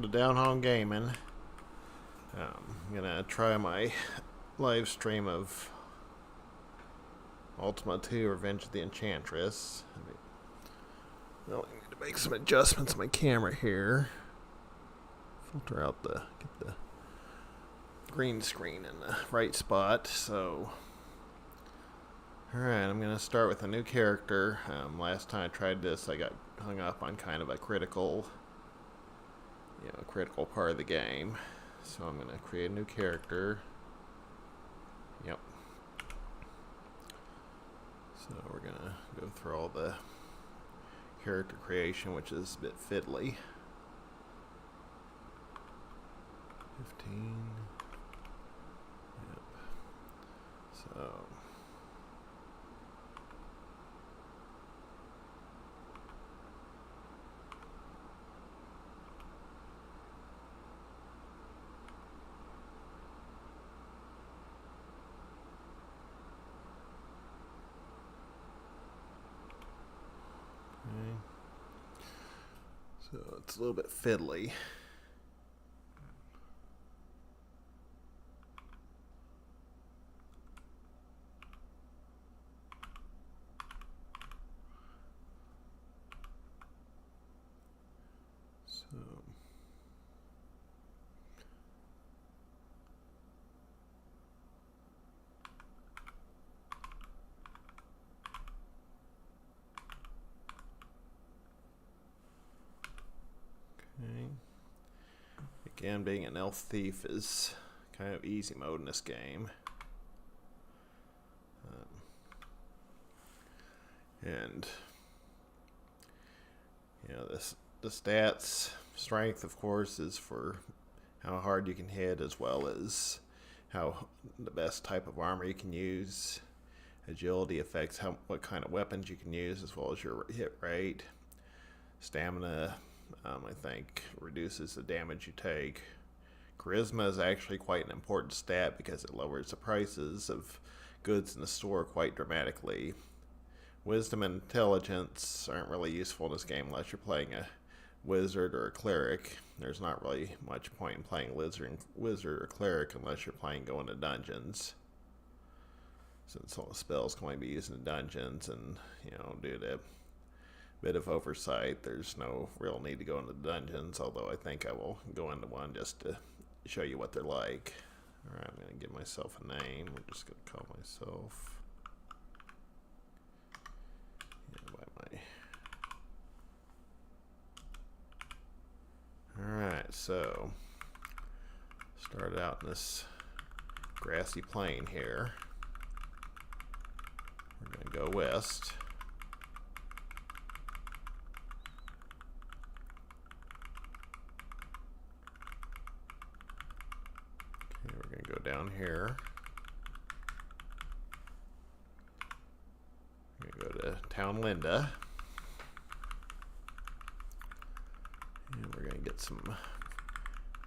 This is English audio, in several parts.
welcome to Down Home Gamin. I'm gonna try my live stream of Ultima II, Revenge of the Enchantress. Well, I need to make some adjustments to my camera here. Filter out get the green screen in the right spot. So, alright, I'm gonna start with a new character. Last time I tried this, I got hung up on kind of a critical part of the game. So I'm gonna create a new character. Yep. So we're gonna go through all the character creation, which is a bit fiddly. 15. Yep. So. So it's a little bit fiddly. Again, being an elf thief is kind of easy mode in this game. And the stats, strength of course is for how hard you can hit, as well as how the best type of armor you can use. Agility affects what kind of weapons you can use, as well as your hit rate. Stamina, I think, reduces the damage you take. Charisma is actually quite an important stat because it lowers the prices of goods in the store quite dramatically. Wisdom and intelligence aren't really useful in this game unless you're playing a wizard or a cleric. There's not really much point in playing wizard or cleric unless you're playing going to dungeons, since all the spells can only be used in dungeons, and due to bit of oversight, there's no real need to go into dungeons, although I think I will go into one just to show you what they're like. Alright, I'm going to give myself a name. I'm just going to call myself Alright, so start out in this grassy plain here. We're going to go west. We're going to go down here. We're going to go to Town Linda. And we're going to get some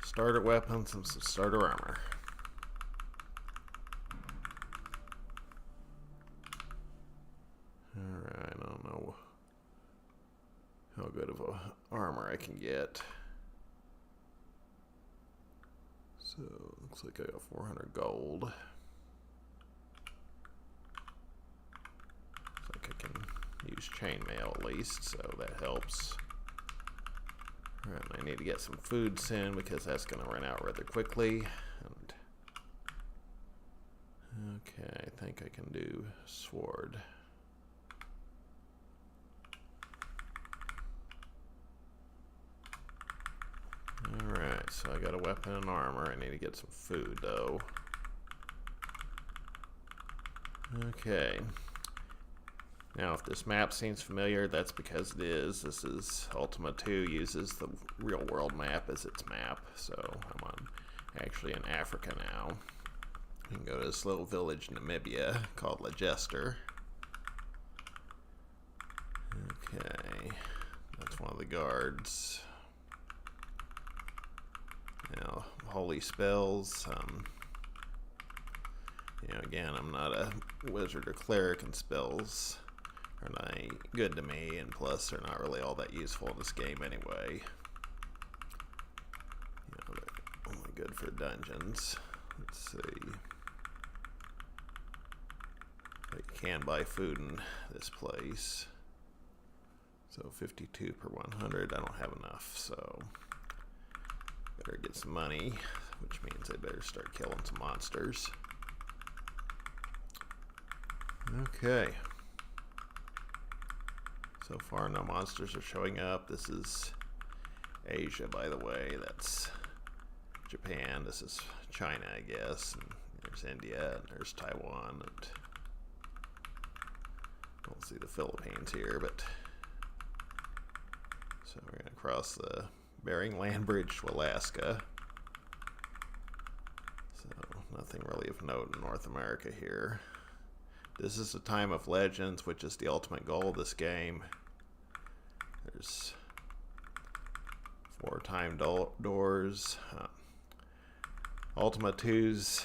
starter weapons and some starter armor. Alright, I don't know how good of a armor I can get. So, looks like I got 400 gold. Looks like I can use chainmail at least, so that helps. Alright, I need to get some food soon because that's going to run out rather quickly. And okay, I think I can do sword. Alright, so I got a weapon and armor. I need to get some food though. Okay. Now, if this map seems familiar, that's because it is. This is Ultima II uses the real world map as its map. So I'm actually in Africa now. You can go to this little village in Namibia called Leicester. Okay, that's one of the guards. Now, holy spells. Again, I'm not a wizard or cleric, and spells are not any good to me, and plus they're not really all that useful in this game anyway. good for dungeons. Let's see. But you can buy food in this place. So 52 per 100. I don't have enough, so better get some money, which means I better start killing some monsters. Okay. So far, no monsters are showing up. This is Asia, by the way. That's Japan. This is China, I guess. And there's India, and there's Taiwan. And don't see the Philippines here, but so we're going to cross the Bering Land Bridge to Alaska. So nothing really of note in North America here. This is the time of legends, which is the ultimate goal of this game. There's 4 time doors. Ultima 2's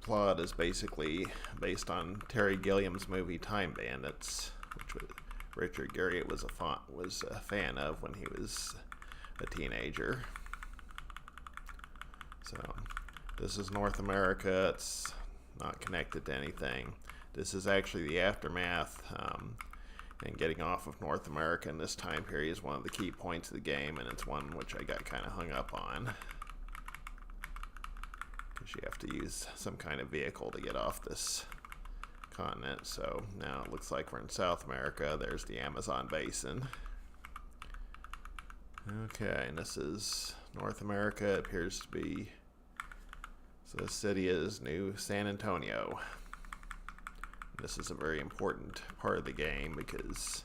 plot is basically based on Terry Gilliam's movie Time Bandits, which Richard Garriott was a fan of when he was a teenager. So this is North America. It's not connected to anything. This is actually the aftermath, and getting off of North America in this time period is one of the key points of the game, and it's one which I got kind of hung up on, because you have to use some kind of vehicle to get off this continent. So now it looks like we're in South America. There's the Amazon basin. Okay, and this is North America. It appears to be, so the city is New San Antonio. This is a very important part of the game because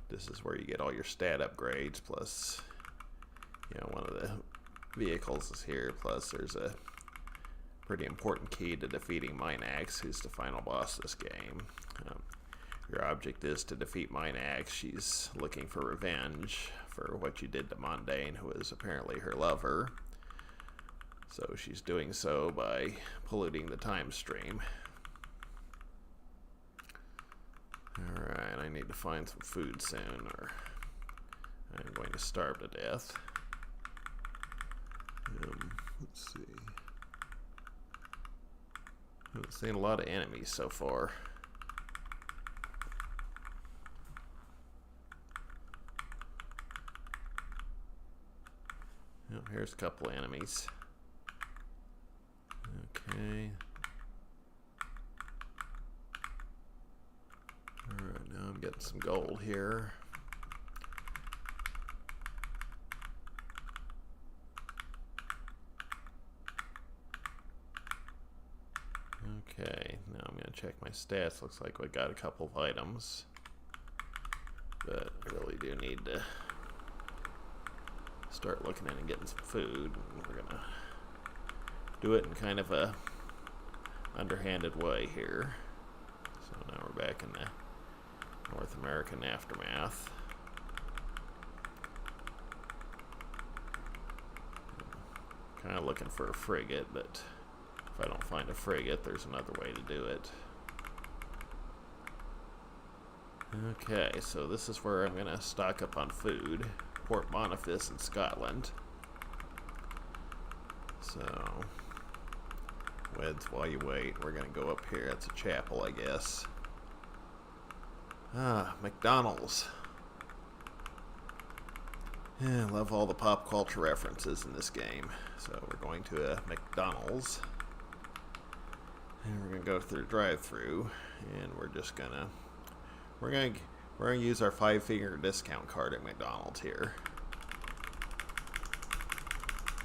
this is where you get all your stat upgrades, plus, you know, one of the vehicles is here, plus there's a pretty important key to defeating Minax, who's the final boss of this game. Your object is to defeat Minax. She's looking for revenge for what you did to Mondaine, who is apparently her lover. So she's doing so by polluting the time stream. Alright, I need to find some food soon, or I'm going to starve to death. Let's see. I haven't seen a lot of enemies so far. Oh, here's a couple of enemies. Okay. Alright, now I'm getting some gold here. Okay, now I'm going to check my stats. Looks like we got a couple of items, but I really do need to start looking in and getting some food. We're going to do it in kind of a underhanded way here. So now we're back in the North American aftermath. Kind of looking for a frigate, but if I don't find a frigate, there's another way to do it. Okay, so this is where I'm going to stock up on food. Port Boniface in Scotland. So, while you wait, we're going to go up here. That's a chapel, I guess. Ah, McDonald's. Yeah, I love all the pop culture references in this game. So we're going to a McDonald's. And we're going to go through the drive-thru. And we're just going to... We're going to use our 5-finger discount card at McDonald's here.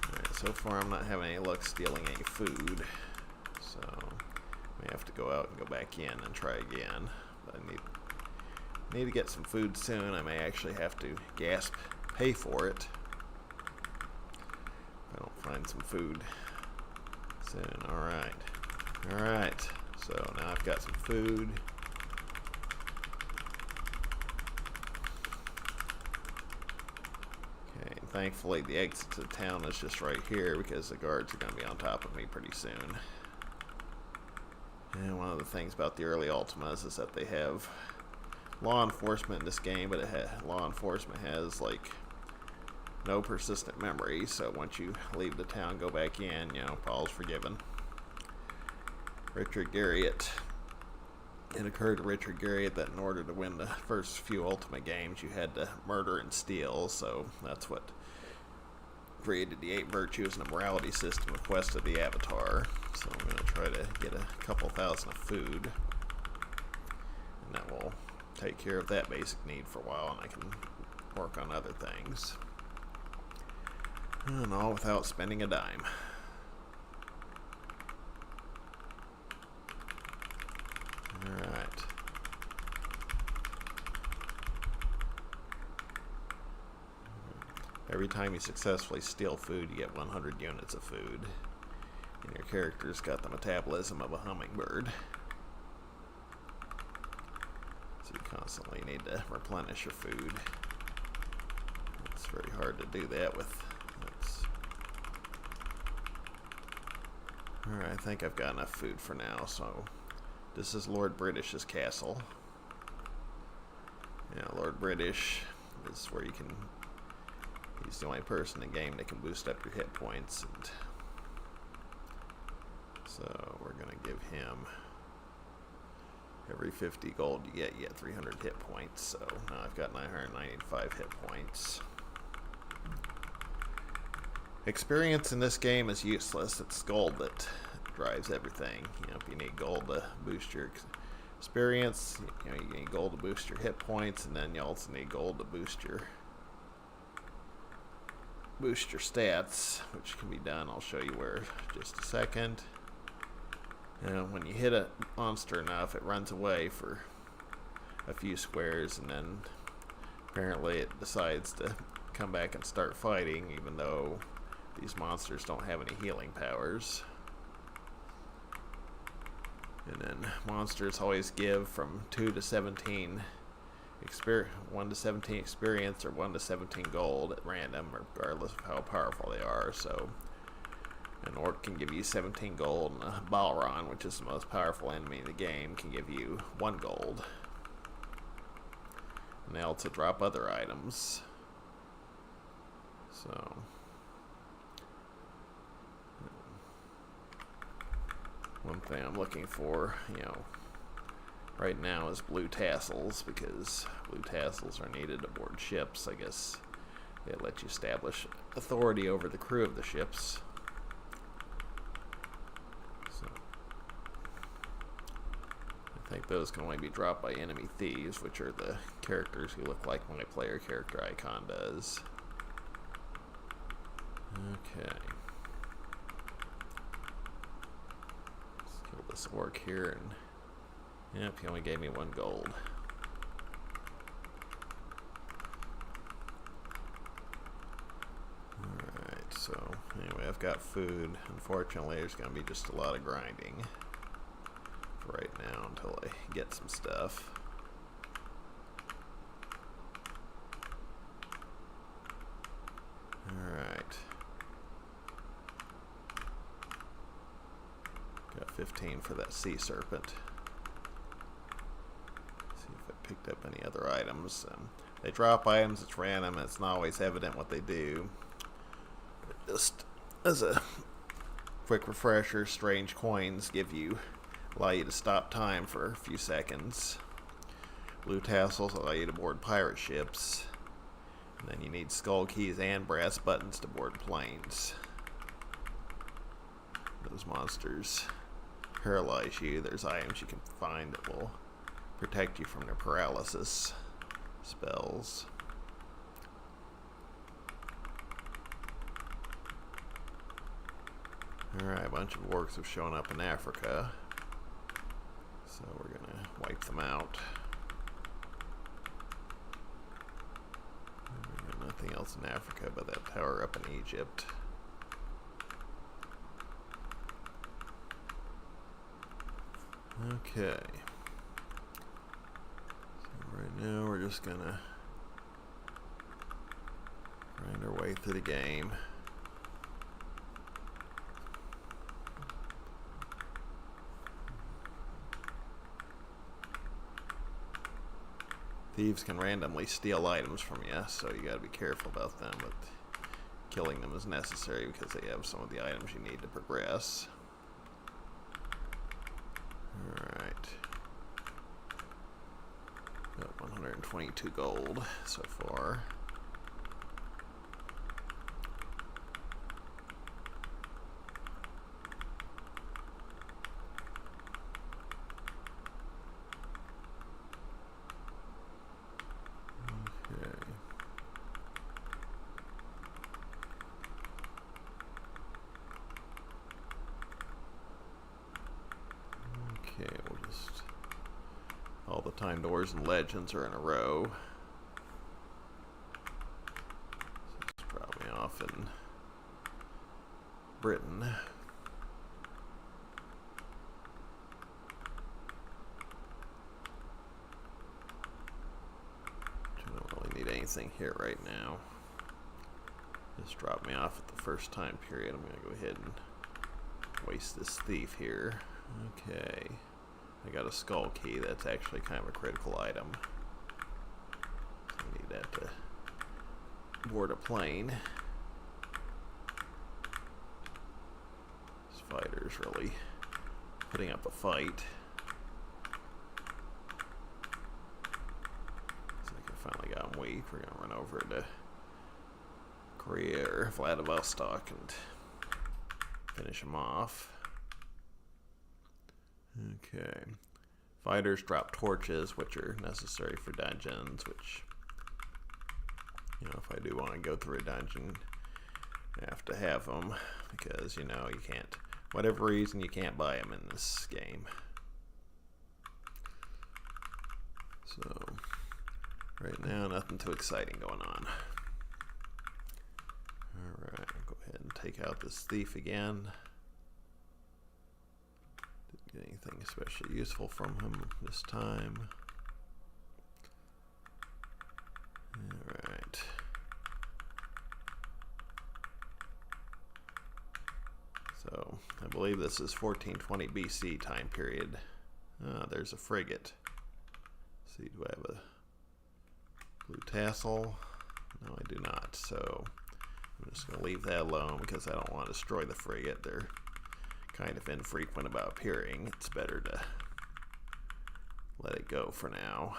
Alright, so far I'm not having any luck stealing any food. So, I may have to go out and go back in and try again. But I need to get some food soon. I may actually have to pay for it if I don't find some food soon. Alright, so now I've got some food. Okay, and thankfully the exit to the town is just right here because the guards are going to be on top of me pretty soon. And one of the things about the early Ultimas is that they have law enforcement in this game, but law enforcement has like no persistent memory, so once you leave the town, go back in, you know, all's forgiven. Richard Garriott. It occurred to Richard Garriott that in order to win the first few Ultima games, you had to murder and steal, so that's what created the 8 virtues and a morality system of Quest of the Avatar. So I'm going to try to get a couple thousand of food, and that will take care of that basic need for a while, and I can work on other things. And all without spending a dime. Alright. Every time you successfully steal food, you get 100 units of food. And your character's got the metabolism of a hummingbird. So you constantly need to replenish your food. It's very hard to do that with. Alright, I think I've got enough food for now, so this is Lord British's castle. Yeah, Lord British is where you can. He's the only person in the game that can boost up your hit points, and so we're gonna give him every 50 gold you get 300 hit points. So now I've got 995 hit points. Experience in this game is useless. It's gold that drives everything. You know, if you need gold to boost your experience, you know, you need gold to boost your hit points, and then you also need gold to boost your stats, which can be done. I'll show you where in just a second. And when you hit a monster enough, it runs away for a few squares, and then apparently it decides to come back and start fighting, even though these monsters don't have any healing powers. And then monsters always give from 2 to 17 1 to 17 experience or 1 to 17 gold at random, regardless of how powerful they are. So an orc can give you 17 gold, and a Balron, which is the most powerful enemy in the game, can give you 1 gold. And they also drop other items. So one thing I'm looking for, you know, right now is blue tassels, because blue tassels are needed aboard ships. I guess they let you establish authority over the crew of the ships. So I think those can only be dropped by enemy thieves, which are the characters who look like my player character icon does. Okay. Let's kill this orc here, and yep, he only gave me 1 gold. Alright, so anyway, I've got food. Unfortunately, there's going to be just a lot of grinding for right now until I get some stuff. Alright. Got 15 for that sea serpent. See if I picked up any other items. They drop items, it's random, and it's not always evident what they do. But just as a quick refresher, strange coins allow you to stop time for a few seconds. Blue tassels allow you to board pirate ships. And then you need skull keys and brass buttons to board planes. Those monsters paralyze you. There's items you can find that will protect you from their paralysis spells. Alright, a bunch of orcs have shown up in Africa, so we're gonna wipe them out. We got nothing else in Africa but that tower up in Egypt. Okay. So right now we're just gonna grind our way through the game. Thieves can randomly steal items from you, so you gotta be careful about them, but killing them is necessary because they have some of the items you need to progress. Alright. Got 122 gold so far. Okay, we'll just... all the time doors and legends are in a row. So it's probably off in Britain. I don't really need anything here right now. Just drop me off at the first time period. I'm going to go ahead and waste this thief here. Okay. I got a skull key. That's actually kind of a critical item. So I need that to board a plane. This fighter's really putting up a fight. Looks like I finally got him weak. We're going to run over to Korea or Vladivostok and finish him off. Okay. Fighters drop torches, which are necessary for dungeons, which, you know, if I do want to go through a dungeon, I have to have them, because, you know, you can't, whatever reason, you can't buy them in this game. So, right now, nothing too exciting going on. Alright, I'll go ahead and take out this thief again. Didn't get anything especially useful from him this time. Alright. So, I believe this is 1420 BC time period. There's a frigate. Let's see, do I have a blue tassel? No, I do not. So, I'm just going to leave that alone because I don't want to destroy the frigate. They're kind of infrequent about appearing. It's better to let it go for now.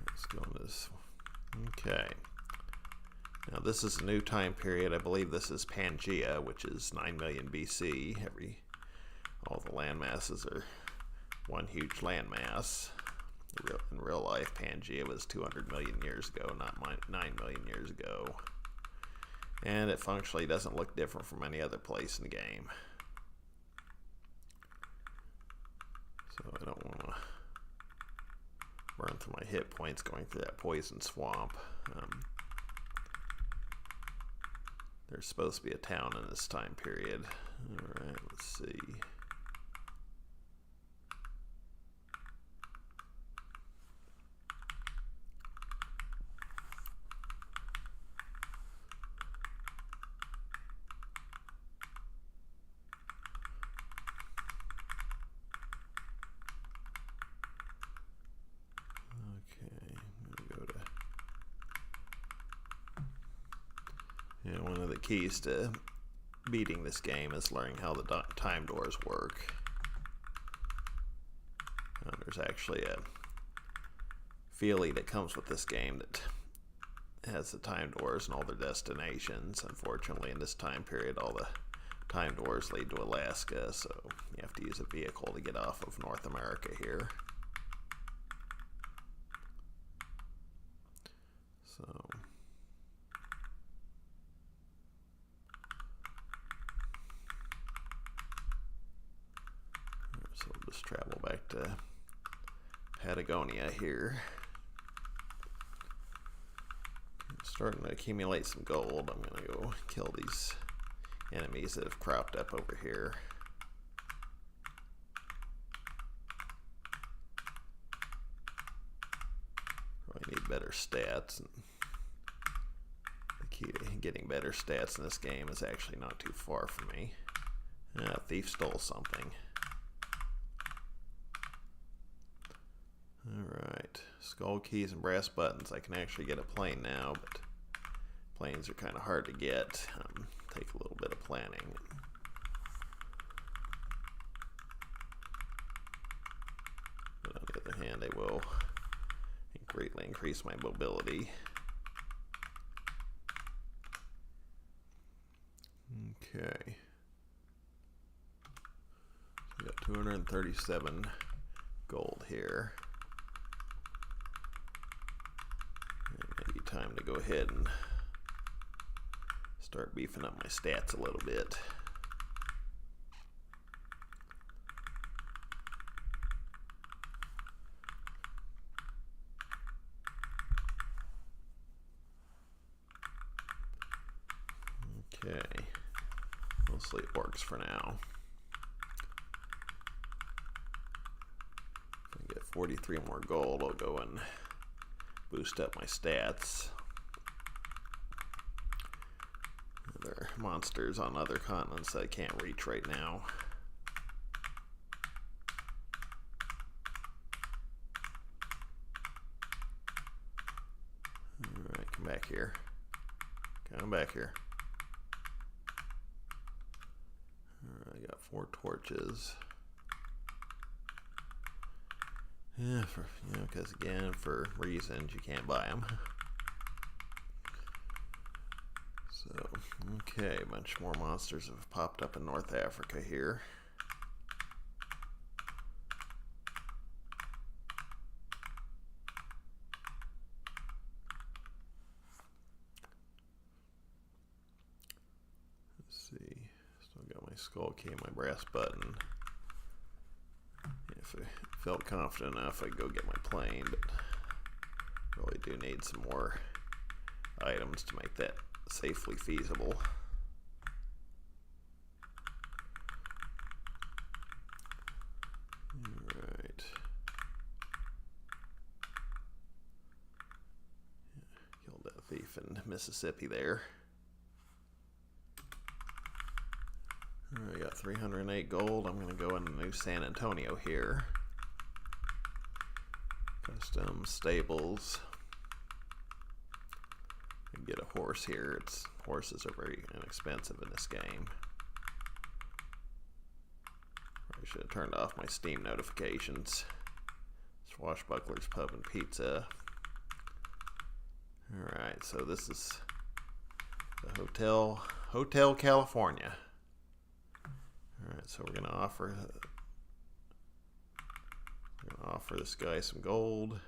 Let's go into this. Okay. Now this is a new time period. I believe this is Pangea, which is 9 million BC. All the land masses are one huge landmass. In real life, Pangea was 200 million years ago, not 9 million years ago. And it functionally doesn't look different from any other place in the game. So I don't want to burn through my hit points going through that poison swamp. There's supposed to be a town in this time period. Alright, let's see. And one of the keys to beating this game is learning how the time doors work. There's actually a feeling that comes with this game that has the time doors and all their destinations. Unfortunately, in this time period, all the time doors lead to Alaska, so you have to use a vehicle to get off of North America here. So we'll just travel back to Patagonia here. I'm starting to accumulate some gold. I'm going to go kill these enemies that have cropped up over here. Probably need better stats. And the key to getting better stats in this game is actually not too far from me. Thief stole something. Alright, skull keys and brass buttons. I can actually get a plane now, but planes are kind of hard to get. Take a little bit of planning. But on the other hand, they will greatly increase my mobility. Okay. So we got 237 gold here. And maybe time to go ahead and start beefing up my stats a little bit. Okay, mostly orcs for now. If I get 43 more gold, I'll go and boost up my stats. There are monsters on other continents that I can't reach right now. Alright, come back here. Come back here. Alright, I got 4 torches. Yeah, because again, for reasons you can't buy them. So, okay, a bunch more monsters have popped up in North Africa here. Let's see, still got my skull key and my brass button. If I felt confident enough, I'd go get my plane, but really do need some more items to make that safely feasible. Alright. Killed that thief in Mississippi there. Alright, I got 308 gold. I'm going to go into New San Antonio here. Custom stables. Get a horse here. Horses are very inexpensive in this game. I should have turned off my Steam notifications. Swashbucklers Pub and Pizza. Alright, so this is the Hotel California. Alright, so we're gonna offer this guy some gold.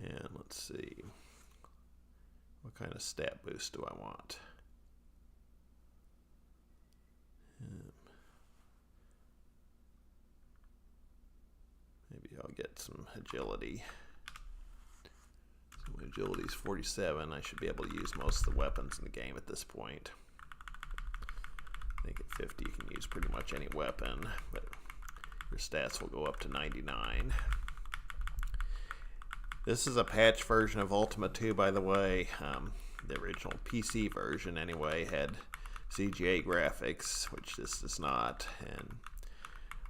And let's see. What kind of stat boost do I want? Maybe I'll get some agility. So my agility is 47. I should be able to use most of the weapons in the game at this point. I think at 50 you can use pretty much any weapon, but your stats will go up to 99. This is a patch version of Ultima 2, by the way. The original PC version, anyway, had CGA graphics, which this does not. And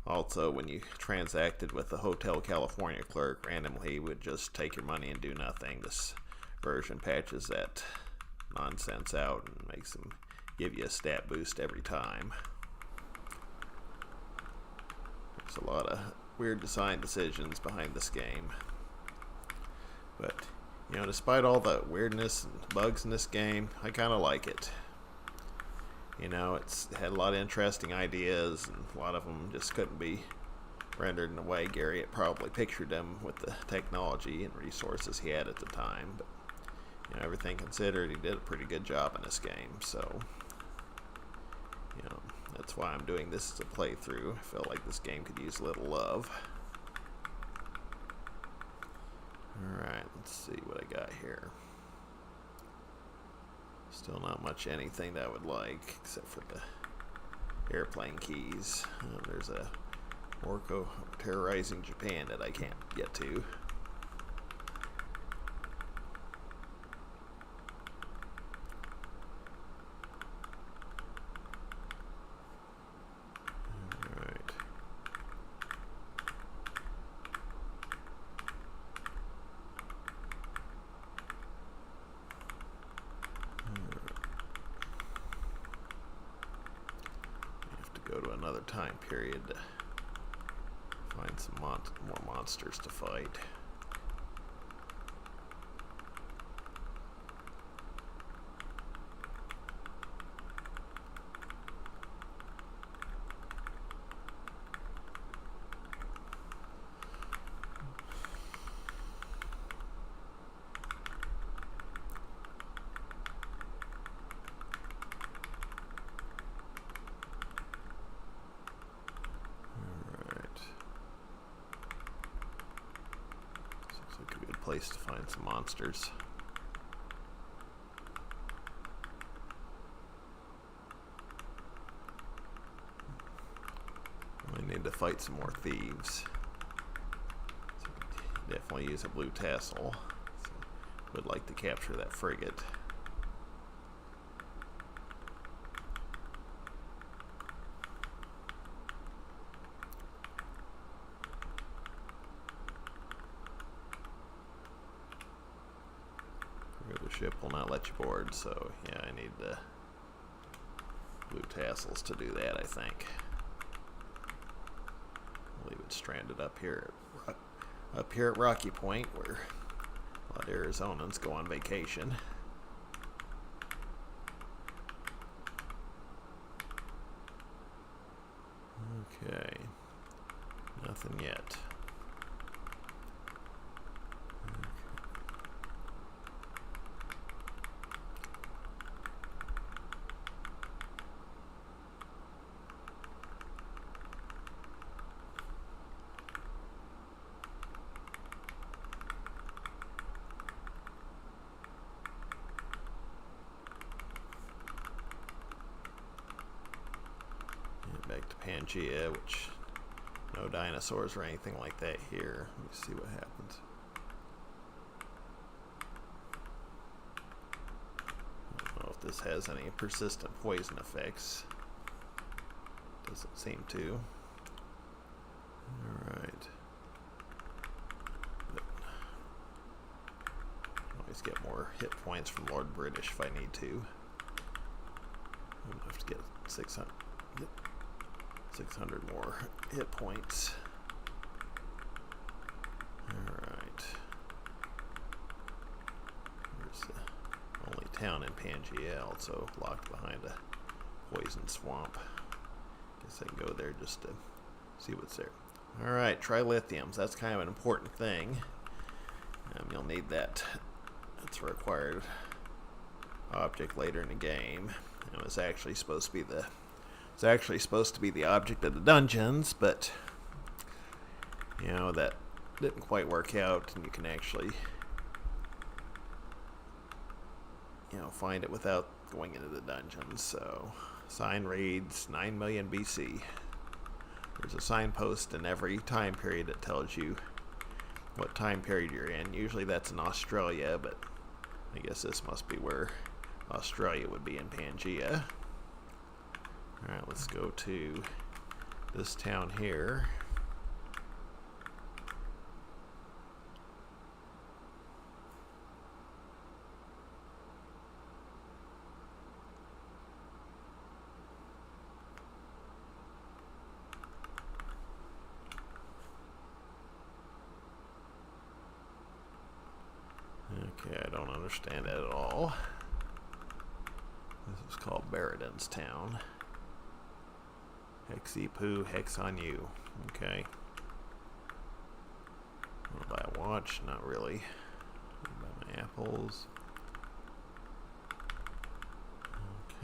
also, when you transacted with the Hotel California clerk randomly, he would just take your money and do nothing. This version patches that nonsense out and makes them give you a stat boost every time. There's a lot of weird design decisions behind this game. But, you know, despite all the weirdness and bugs in this game, I kind of like it. You know, it's had a lot of interesting ideas, and a lot of them just couldn't be rendered in the way Gary had probably pictured them with the technology and resources he had at the time. But, you know, everything considered, he did a pretty good job in this game. So, you know, that's why I'm doing this as a playthrough. I felt like this game could use a little love. Alright, let's see what I got here. Still not much anything that I would like, except for the airplane keys. There's a Orco terrorizing Japan that I can't get to. another time period to find some more monsters to fight. Place to find some monsters. We need to fight some more thieves. So definitely use a blue tassel. So would like to capture that frigate. The ship will not let you board, so yeah, I need the blue tassels to do that, I think. I'll leave it stranded up here at Rocky Point, where a lot of Arizonans go on vacation. Okay, nothing yet. Back to Pangea, which no dinosaurs or anything like that here. Let me see what happens. I don't know if this has any persistent poison effects. Doesn't seem to. Alright. Always get more hit points from Lord British if I need to. I'm gonna have to get 600. Yep. 600 more hit points. Alright. There's the only town in Pangea, also locked behind a poison swamp. Guess I can go there just to see what's there. Alright, trilithiums. That's kind of an important thing. You'll need that. That's a required object later in the game. It was actually supposed to be the object of the dungeons, but you know, that didn't quite work out, and you can actually, you know, find it without going into the dungeons. So sign reads 9 million BC. There's a signpost in every time period that tells you what time period you're in. Usually that's in Australia, but I guess this must be where Australia would be in Pangea. Alright, let's go to this town here. Okay, I don't understand that at all. This is called Barradin's Town. Hexy poo, hex on you. Okay. Wanna buy a watch? Not really. Buy my apples.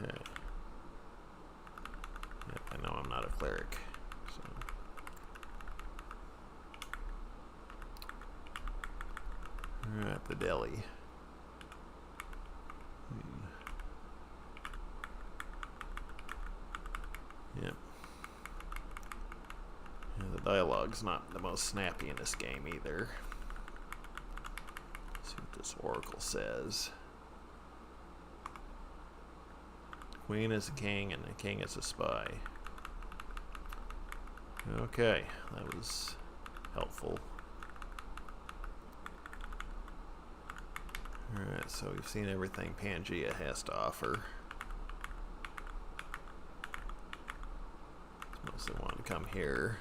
Okay. Yep, I know I'm not a cleric. So. Alright, the deli. Yep. Yeah, the dialogue's not the most snappy in this game either. Let's see what this oracle says. The queen is a king and the king is a spy. Okay, that was helpful. Alright, so we've seen everything Pangea has to offer. So I want to come here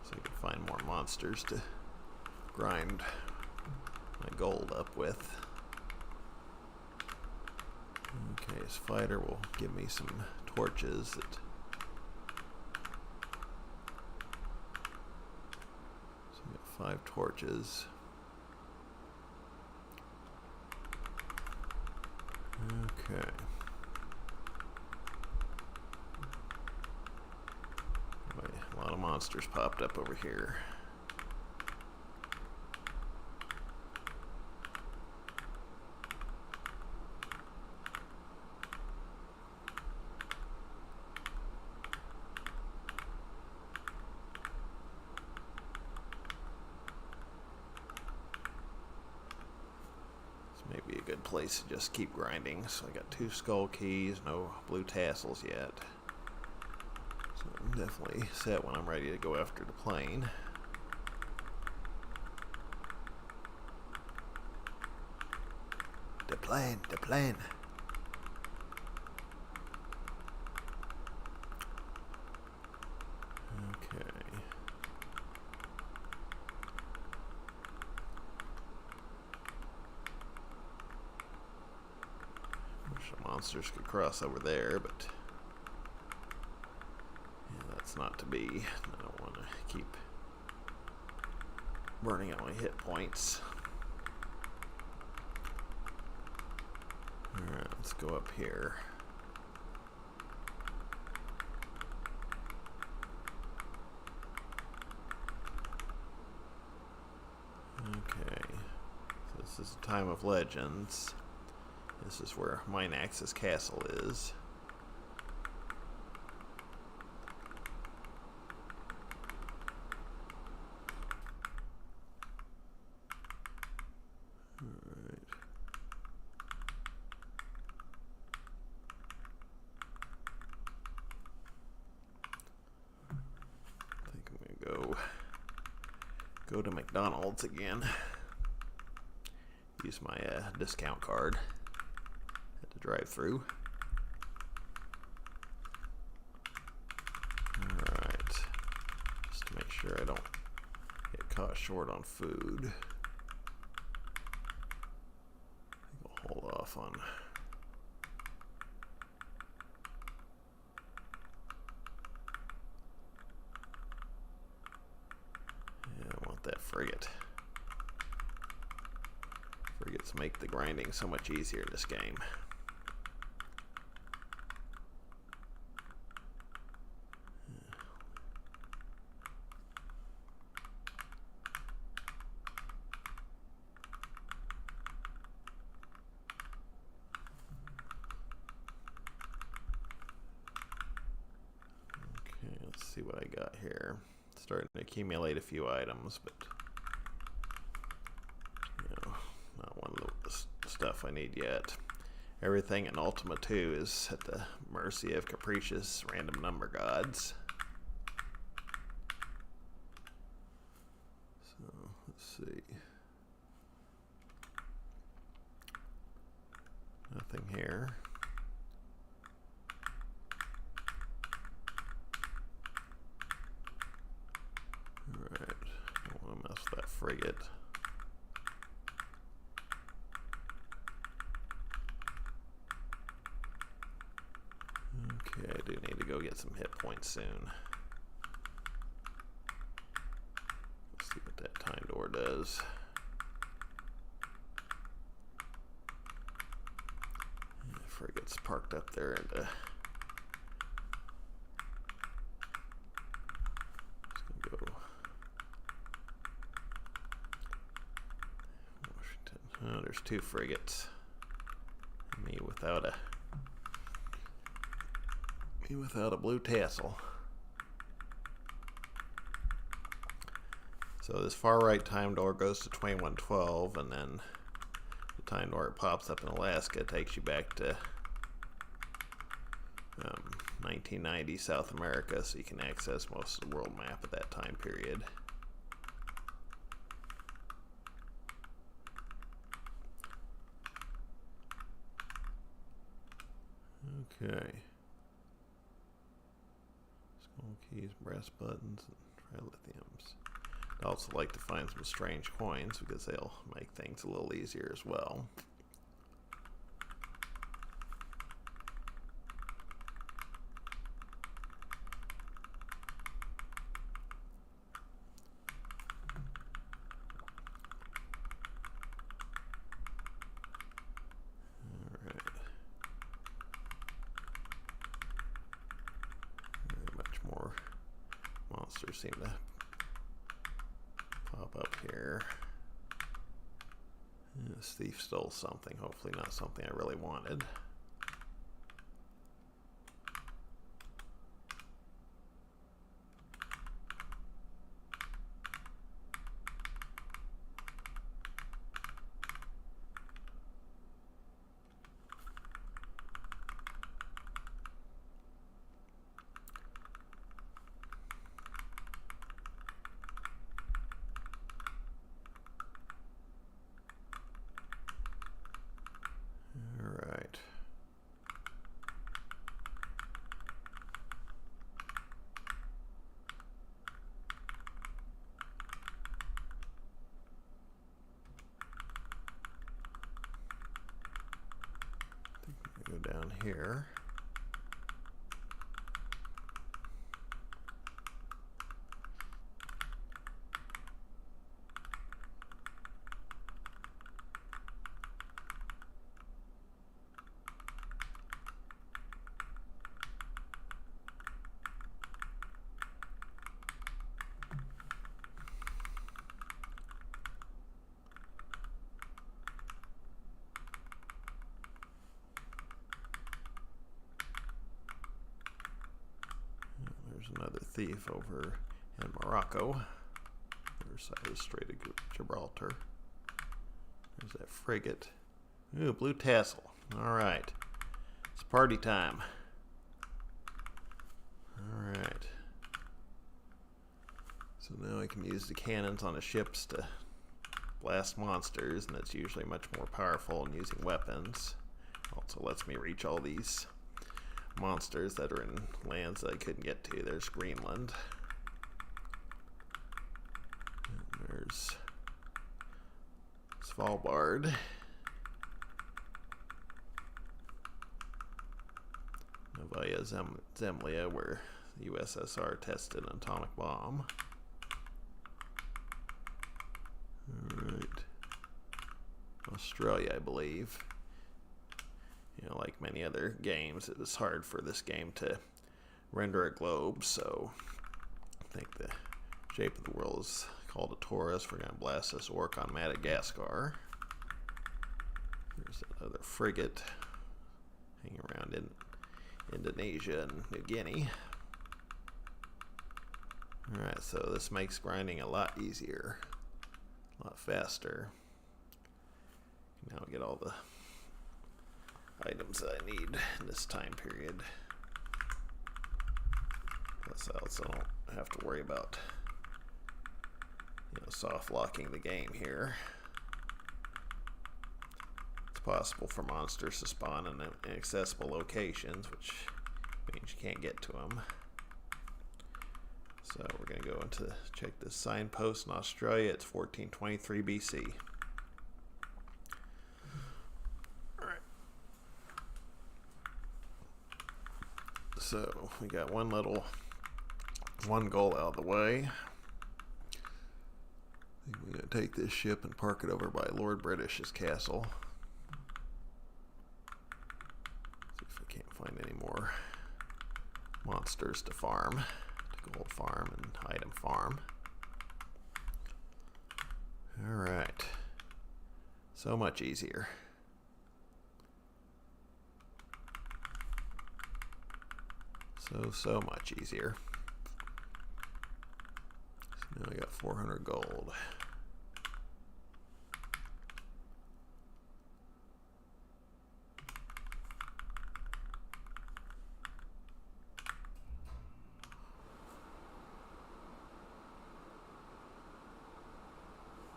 so I can find more monsters to grind my gold up with. Okay, this fighter will give me some torches that. So we got 5 torches. Okay. A lot of monsters popped up over here. This may be a good place to just keep grinding. So I got 2 skull keys, no blue tassels yet. So I'm definitely set when I'm ready to go after the plane. The plane, the plane. Okay. Wish the monsters could cross over there, but yeah, that's not to be. I don't want to keep burning out my hit points. Alright, let's go up here. Okay, so this is the time of legends. This is where Minax's castle is. Go to McDonald's again. Use my discount card at the drive-thru. Alright. Just to make sure I don't get caught short on food. I think I'll hold off on. That frigate. Frigates make the grinding so much easier in this game. Okay, let's see what I got here. Starting to accumulate a few items, but you know, not one of the stuff I need yet. Everything in Ultima 2 is at the mercy of capricious random number gods. So let's see. Nothing here. Alright, don't want to mess with that frigate. Okay, I do need to go get some hit points soon. Let's see what that time door does. Yeah, the frigate's parked up there and oh, there's 2 frigates. Me without a blue tassel. So this far right time door goes to 2112, and then the time door it pops up in Alaska takes you back to 1990 South America, so you can access most of the world map at that time period. Okay. Skull Keys, brass buttons, and trilithiums. I'd also like to find some strange coins because they'll make things a little easier as well. Monsters seem to pop up here. This thief stole something, hopefully not something I really wanted. Go down here. Another thief over in Morocco. Other side of the Strait of Gibraltar. There's that frigate. Ooh, blue tassel. Alright. It's party time. Alright. So now I can use the cannons on the ships to blast monsters, and it's usually much more powerful than using weapons. Also lets me reach all these monsters that are in lands that I couldn't get to. There's Greenland. And there's Svalbard. Novaya Zemlya, where the USSR tested an atomic bomb. Alright. Australia, I believe. You know, like many other games, it was hard for this game to render a globe, so I think the shape of the world is called a torus. We're going to blast this orc on Madagascar. There's another frigate hanging around in Indonesia and New Guinea. Alright, so this makes grinding a lot easier, a lot faster. Now get all the items that I need in this time period. Plus I also don't have to worry about, soft locking the game here. It's possible for monsters to spawn in inaccessible locations, which means you can't get to them. So we're going to go into check this signpost in Australia. It's 1423 BC. So we got one goal out of the way. I think we're going to take this ship and park it over by Lord British's castle. See if I can't find any more monsters to farm, to gold farm and item farm. Alright. So much easier. So much easier. So now I got 400 gold.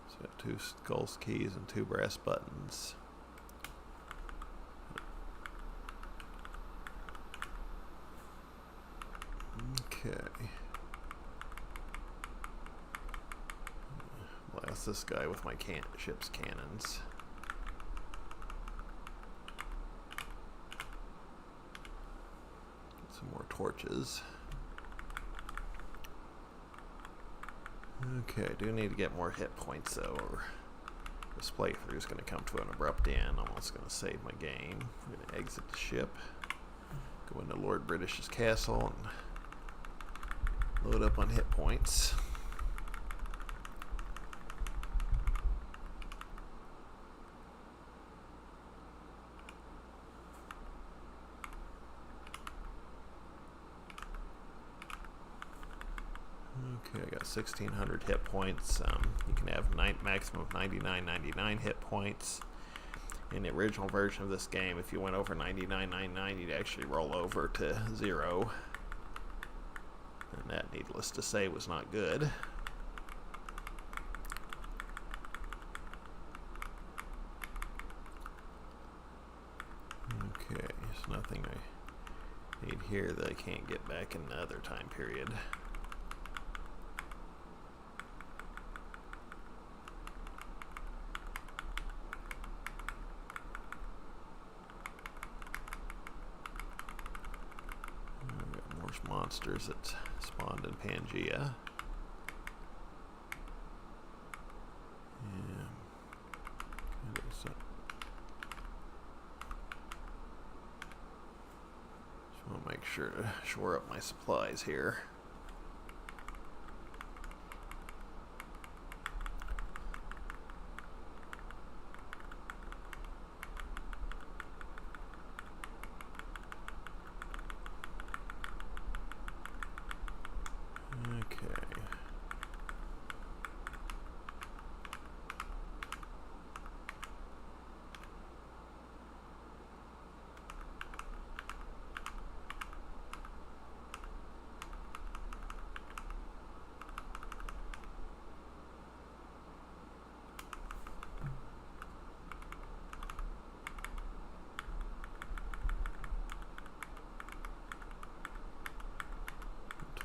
So I got 2 skull keys and 2 brass buttons. Okay. Blast this guy with my ship's cannons. Get some more torches. Okay, I do need to get more hit points though, or this playthrough is going to come to an abrupt end. I'm also going to save my game. I'm going to exit the ship, go into Lord British's castle, and load up on hit points. Okay, I got 1,600 hit points. You can have maximum of 99.99 hit points. In the original version of this game, if you went over 99.99, you'd actually roll over to 0. And that, needless to say, was not good. Okay, there's nothing I need here that I can't get back in the other time period. Monsters that spawned in Pangea. Yeah. Just want to make sure to shore up my supplies here.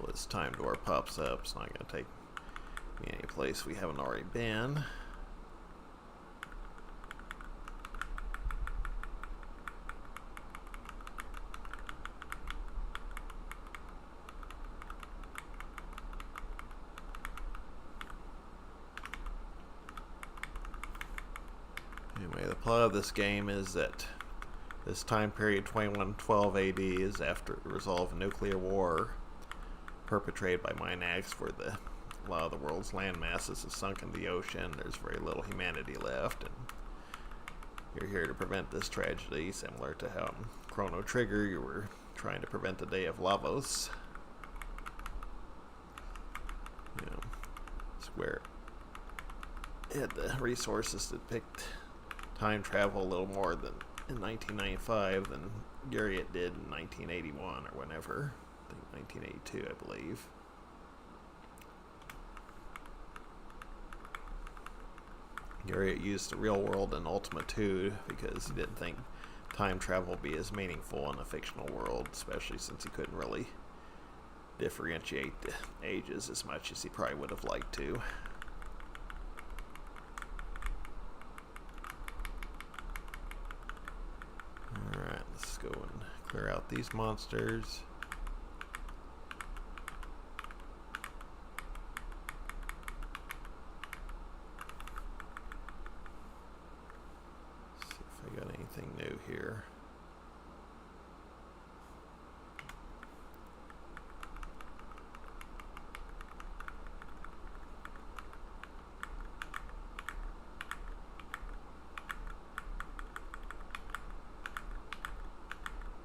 This time door pops up. It's not going to take me any place we haven't already been. Anyway, the plot of this game is that this time period, 2112 AD, is after the resolve of nuclear war perpetrated by Minax, where a lot of the world's land masses have sunk in the ocean. There's very little humanity left, and you're here to prevent this tragedy, similar to how in Chrono Trigger you were trying to prevent the Day of Lavos. You know, Square had the resources that picked time travel a little more than in 1995 than Guriot did in 1981 or whenever. 1982, I believe. Guriot used the real world in Ultima II because he didn't think time travel would be as meaningful in a fictional world, especially since he couldn't really differentiate the ages as much as he probably would have liked to. Alright, let's go and clear out these monsters. Anything new here?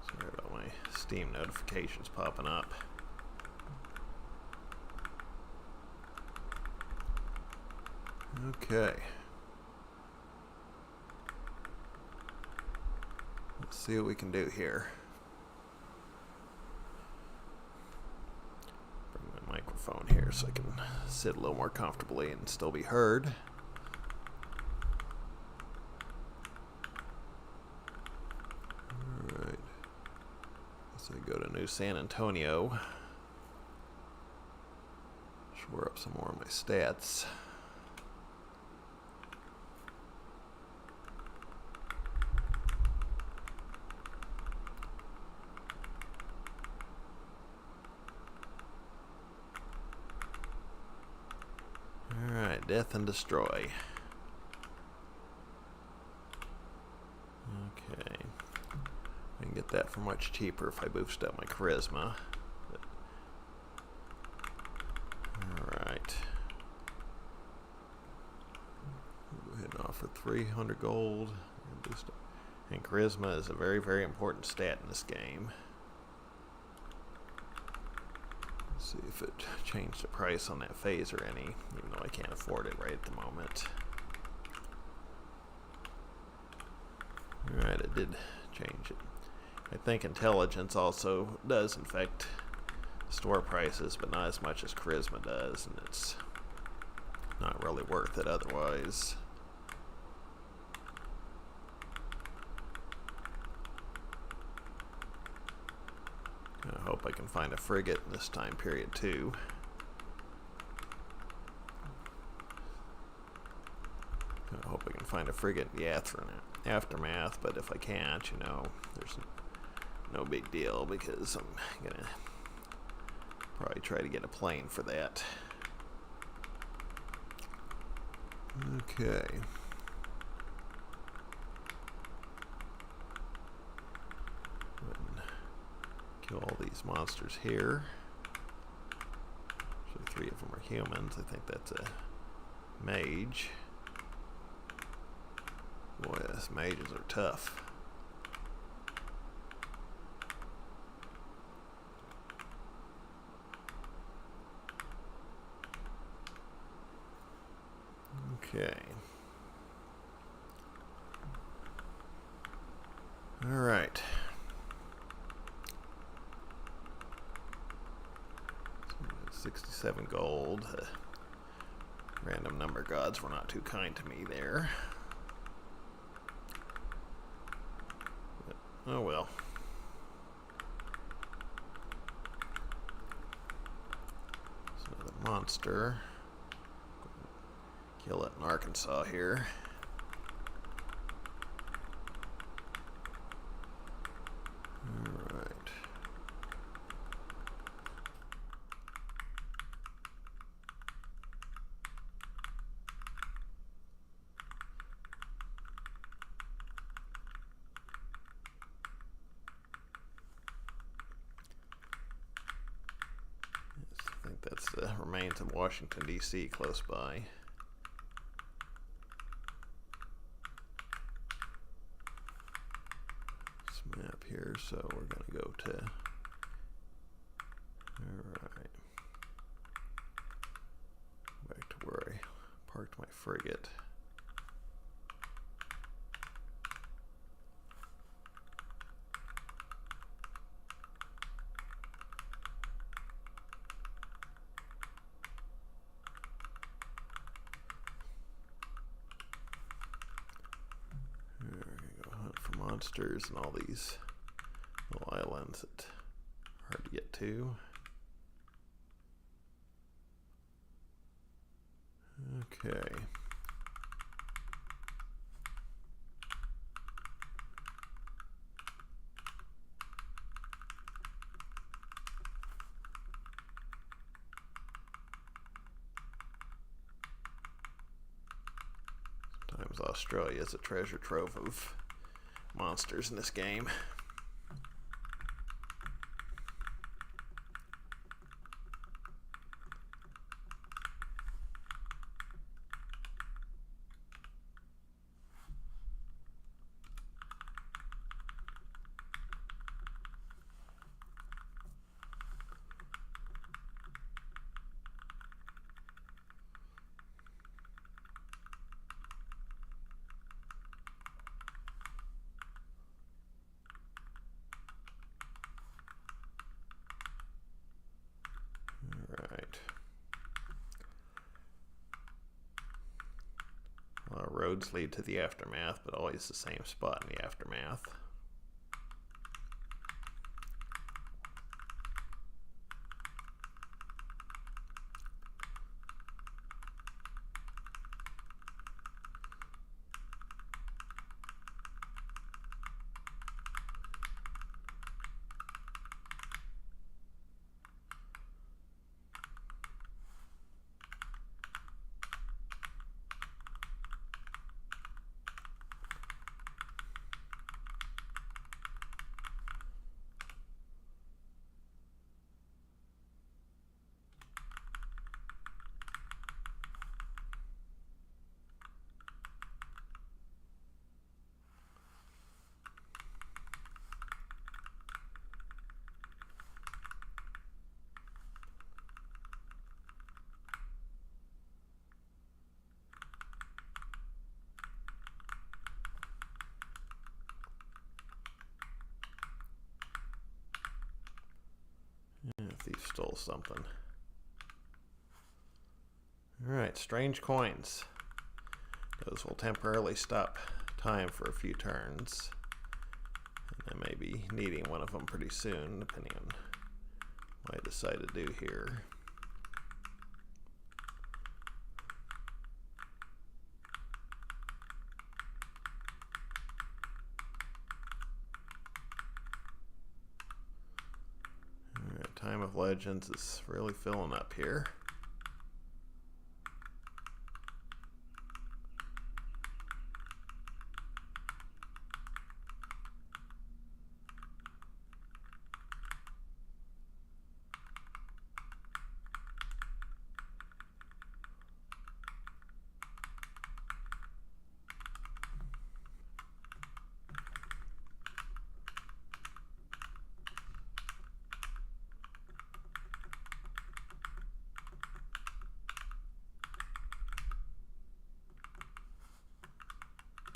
Sorry about my Steam notifications popping up. Okay. Let's see what we can do here. Bring my microphone here so I can sit a little more comfortably and still be heard. Alright. So I go to New San Antonio. Shore up some more of my stats. Alright, death and destroy. Okay. I can get that for much cheaper if I boost up my charisma. Alright. Go ahead and offer 300 gold. And charisma is a very, very important stat in this game. Let's see if it changed the price on that phaser any, even though I can't afford it right at the moment. Alright, it did change it. I think intelligence also does affect store prices, but not as much as charisma does, and it's not really worth it otherwise. I hope I can find a frigate in this time period too. I hope I can find a frigate in the aftermath, but if I can't, you know, there's no big deal because I'm gonna probably try to get a plane for that. Okay. Kill all these monsters here. Actually, 3 of them are humans. I think that's a mage. Boy, these mages are tough. Okay. All right. 67 gold. Random number gods were not too kind to me there. But, oh well. There's another monster. Kill it in Arkansas here. Alright. I think that's the remains of Washington, D.C. close by. Map here, so we're going to go to, alright, back to where I parked my frigate. Monsters and all these little islands that are hard to get to. Okay. Sometimes Australia is a treasure trove of monsters in this game. Roads lead to the aftermath, but always the same spot in the aftermath. stole something. Alright, strange coins. Those will temporarily stop time for a few turns. And I may be needing one of them pretty soon, depending on what I decide to do here. Alright, Time of Legends is really filling up here.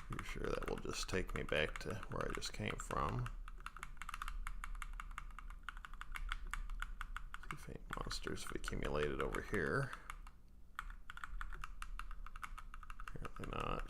Pretty sure that will just take me back to where I just came from. See if any monsters have accumulated over here. Apparently not.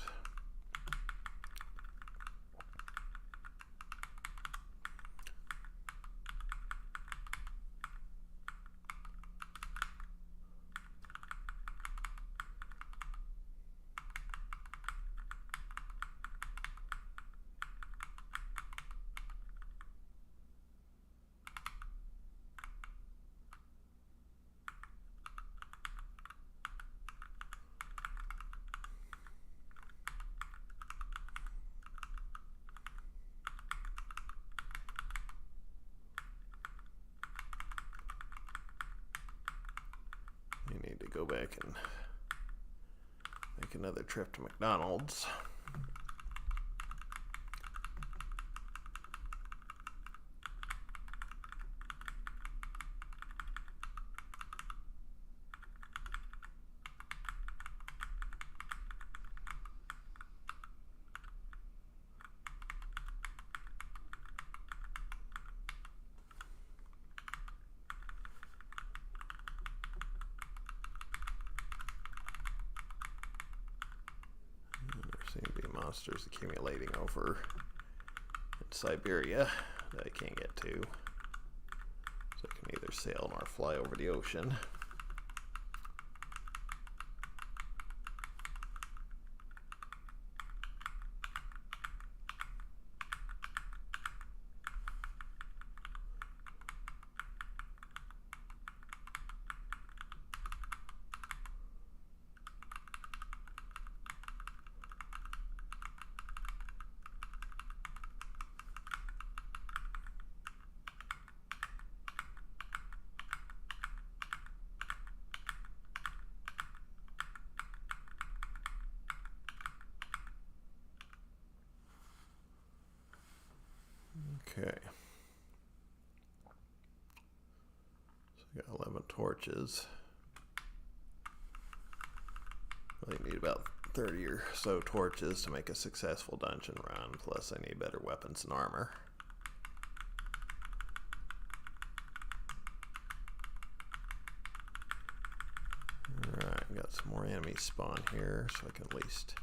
Need to go back and make another trip to McDonald's. Seem to be monsters accumulating over in Siberia that I can't get to. So I can either sail or fly over the ocean. Okay. So I got 11 torches. Really need about 30 or so torches to make a successful dungeon run, plus I need better weapons and armor. Alright, got some more enemies spawn here, so I can at least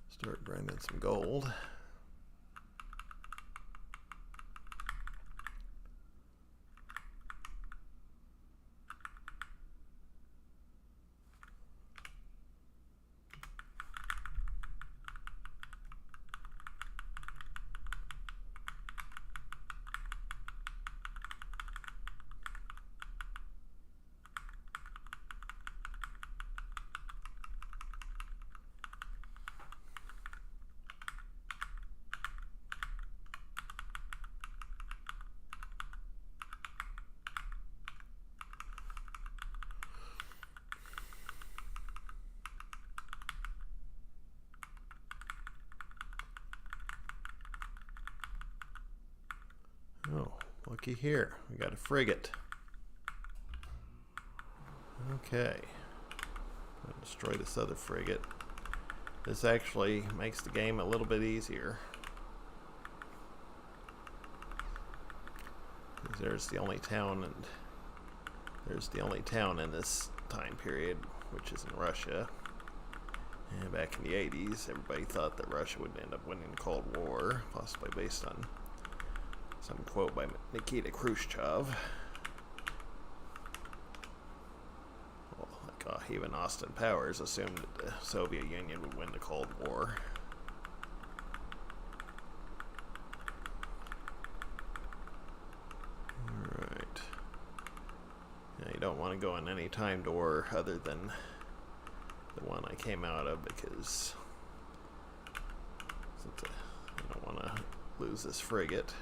start grinding some gold. Oh, looky here. We got a frigate. Okay. I'm going to destroy this other frigate. This actually makes the game a little bit easier. There's the only town and There's the only town in this time period, which is in Russia. And back in the 80s, everybody thought that Russia would end up winning the Cold War, possibly based on some quote by Nikita Khrushchev. Well, like even Austin Powers assumed that the Soviet Union would win the Cold War. Alright. Now you don't want to go in any time door other than the one I came out of, because I don't want to lose this frigate.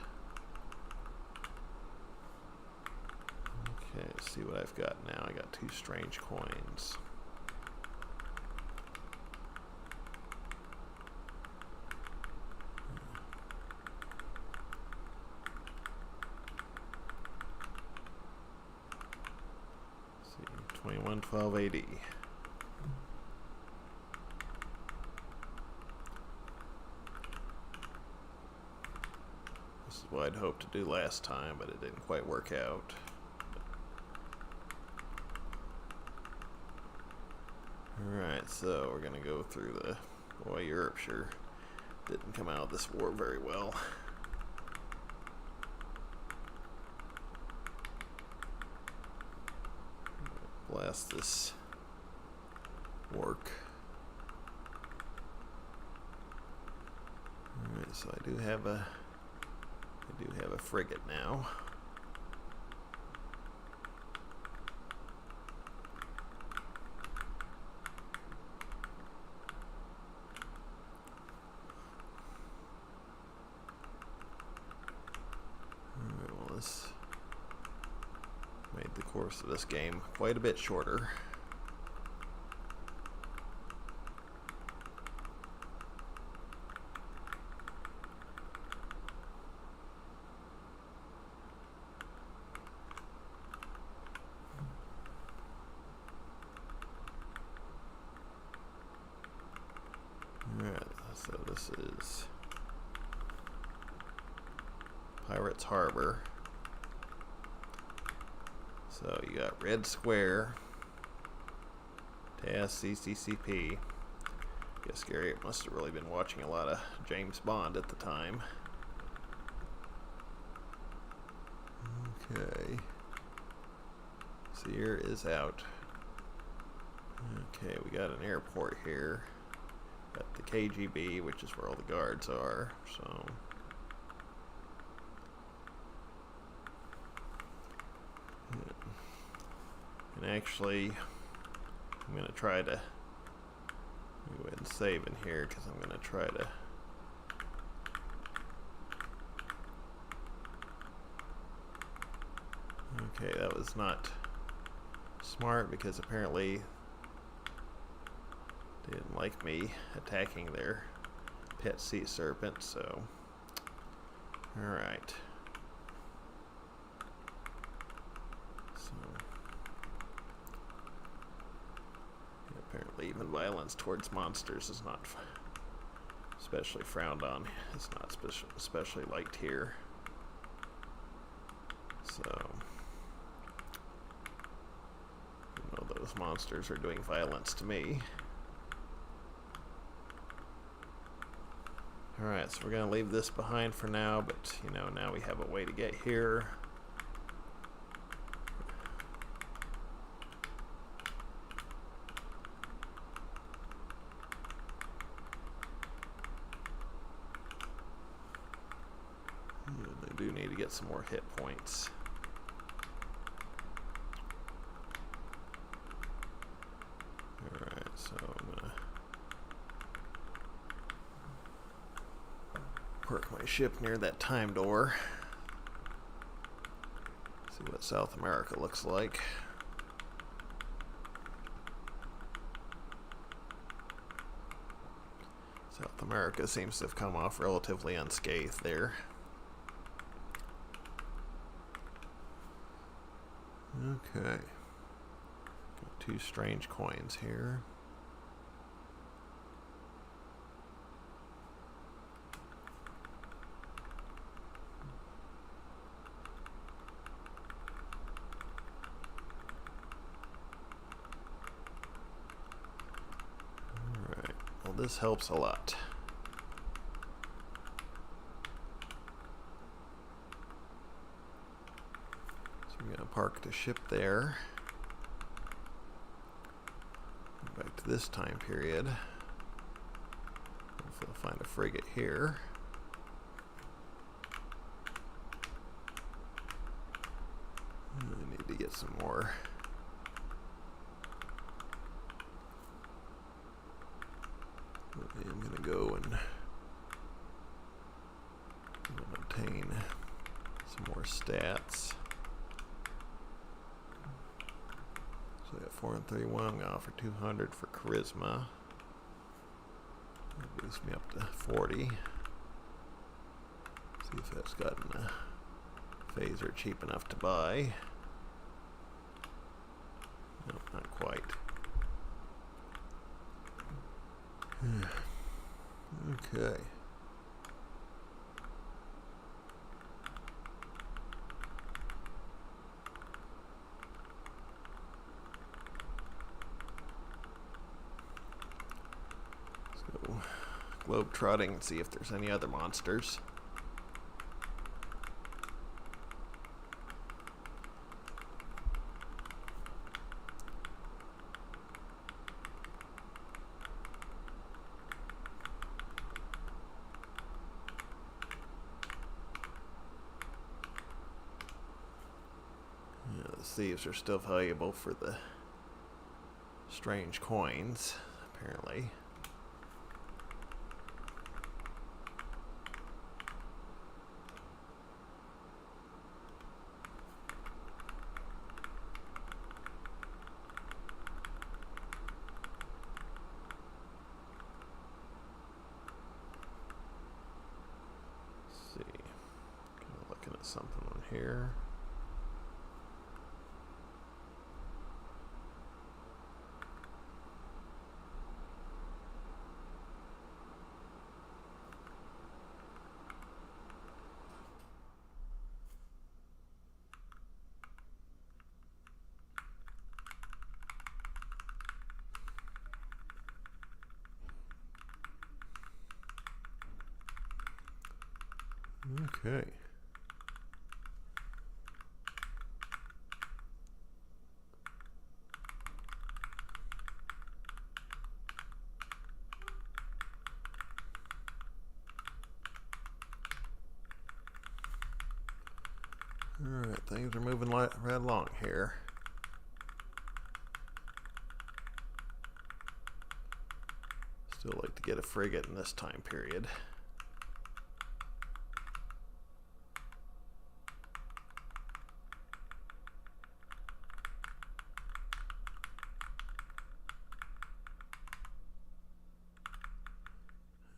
Okay, let's see what I've got now. I got 2 strange coins. Let's see, 2112 AD. This is what I'd hoped to do last time, but it didn't quite work out. Alright, so we're going to go through the... Boy, Europe sure didn't come out of this war very well. Blast this work. Alright, so I do have a frigate now. Alright, well, this made the course of this game quite a bit shorter. Alright, so this is Pirates Harbor. So you got red square, task CCCP. Guess Gary must have really been watching a lot of James Bond at the time. Okay. Seer is out. Okay, we got an airport here. Got the KGB, which is where all the guards are, so... And actually, I'm going to try to go ahead and save in here, because I'm going to try to... Okay, that was not smart, because apparently they didn't like me attacking their pet sea serpent, so... Alright. So... Apparently even violence towards monsters is not especially frowned on. It's not especially liked here. So... Even though those monsters are doing violence to me. Alright, so we're going to leave this behind for now, but, you know, now we have a way to get here. I do need to get some more hit points. Alright, so I'm going to park my ship near that time door. See what South America looks like. South America seems to have come off relatively unscathed there. Okay. Got 2 strange coins here. this helps a lot. So we're going to park the ship there. Back to this time period. Hopefully I'll find a frigate here. I need to get some more. I'm going to go and obtain some more stats. So I got 431. I'm going to offer 200 for charisma. That boosts me up to 40. See if that's gotten a phaser cheap enough to buy. No, not quite. Okay. Let's go globe trotting and see if there's any other monsters. Thieves are still valuable for the strange coins, apparently. Let's see. Kind of looking at something on here. Okay. Alright, things are moving right along here. Still like to get a frigate in this time period.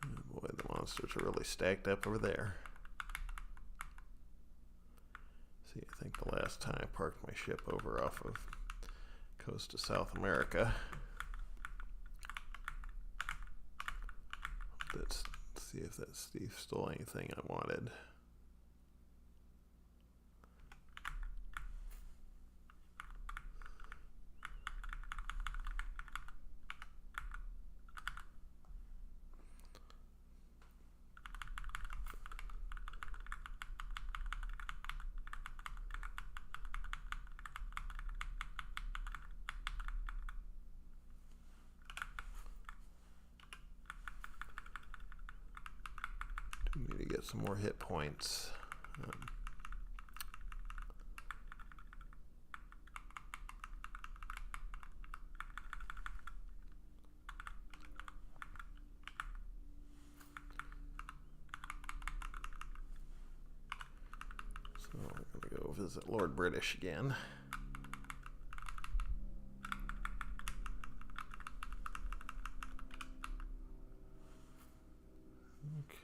Oh boy, the monsters are really stacked up over there. See, I think the last time I parked my ship over off of coast of South America. Let's see if that thief stole anything I wanted. Need to get some more hit points. So we're going to go visit Lord British again.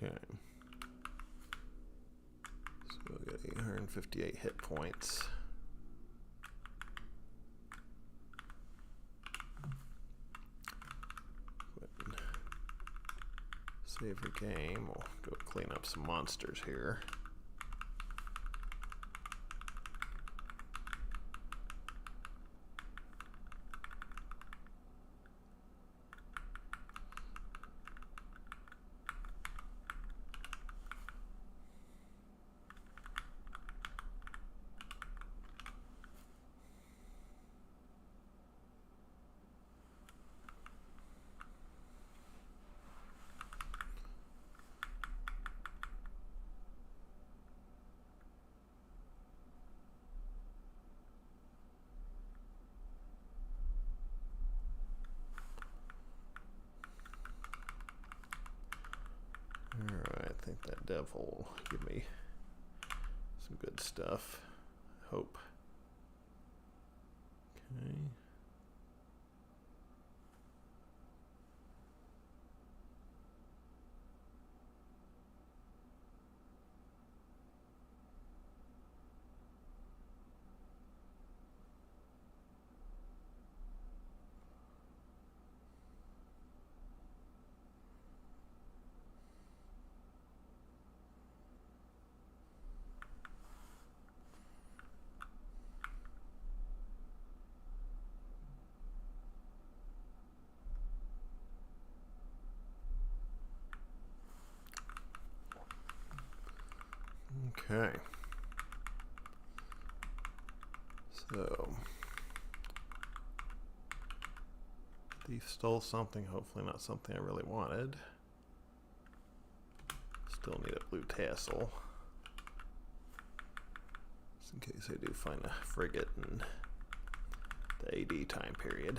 Okay. So we'll get 858 hit points. Save your game. We'll go clean up some monsters here. devil will give me some good stuff. Hope. Okay. Okay. So, thief stole something, hopefully not something I really wanted. Still need a blue tassel. Just in case I do find a frigate in the AD time period.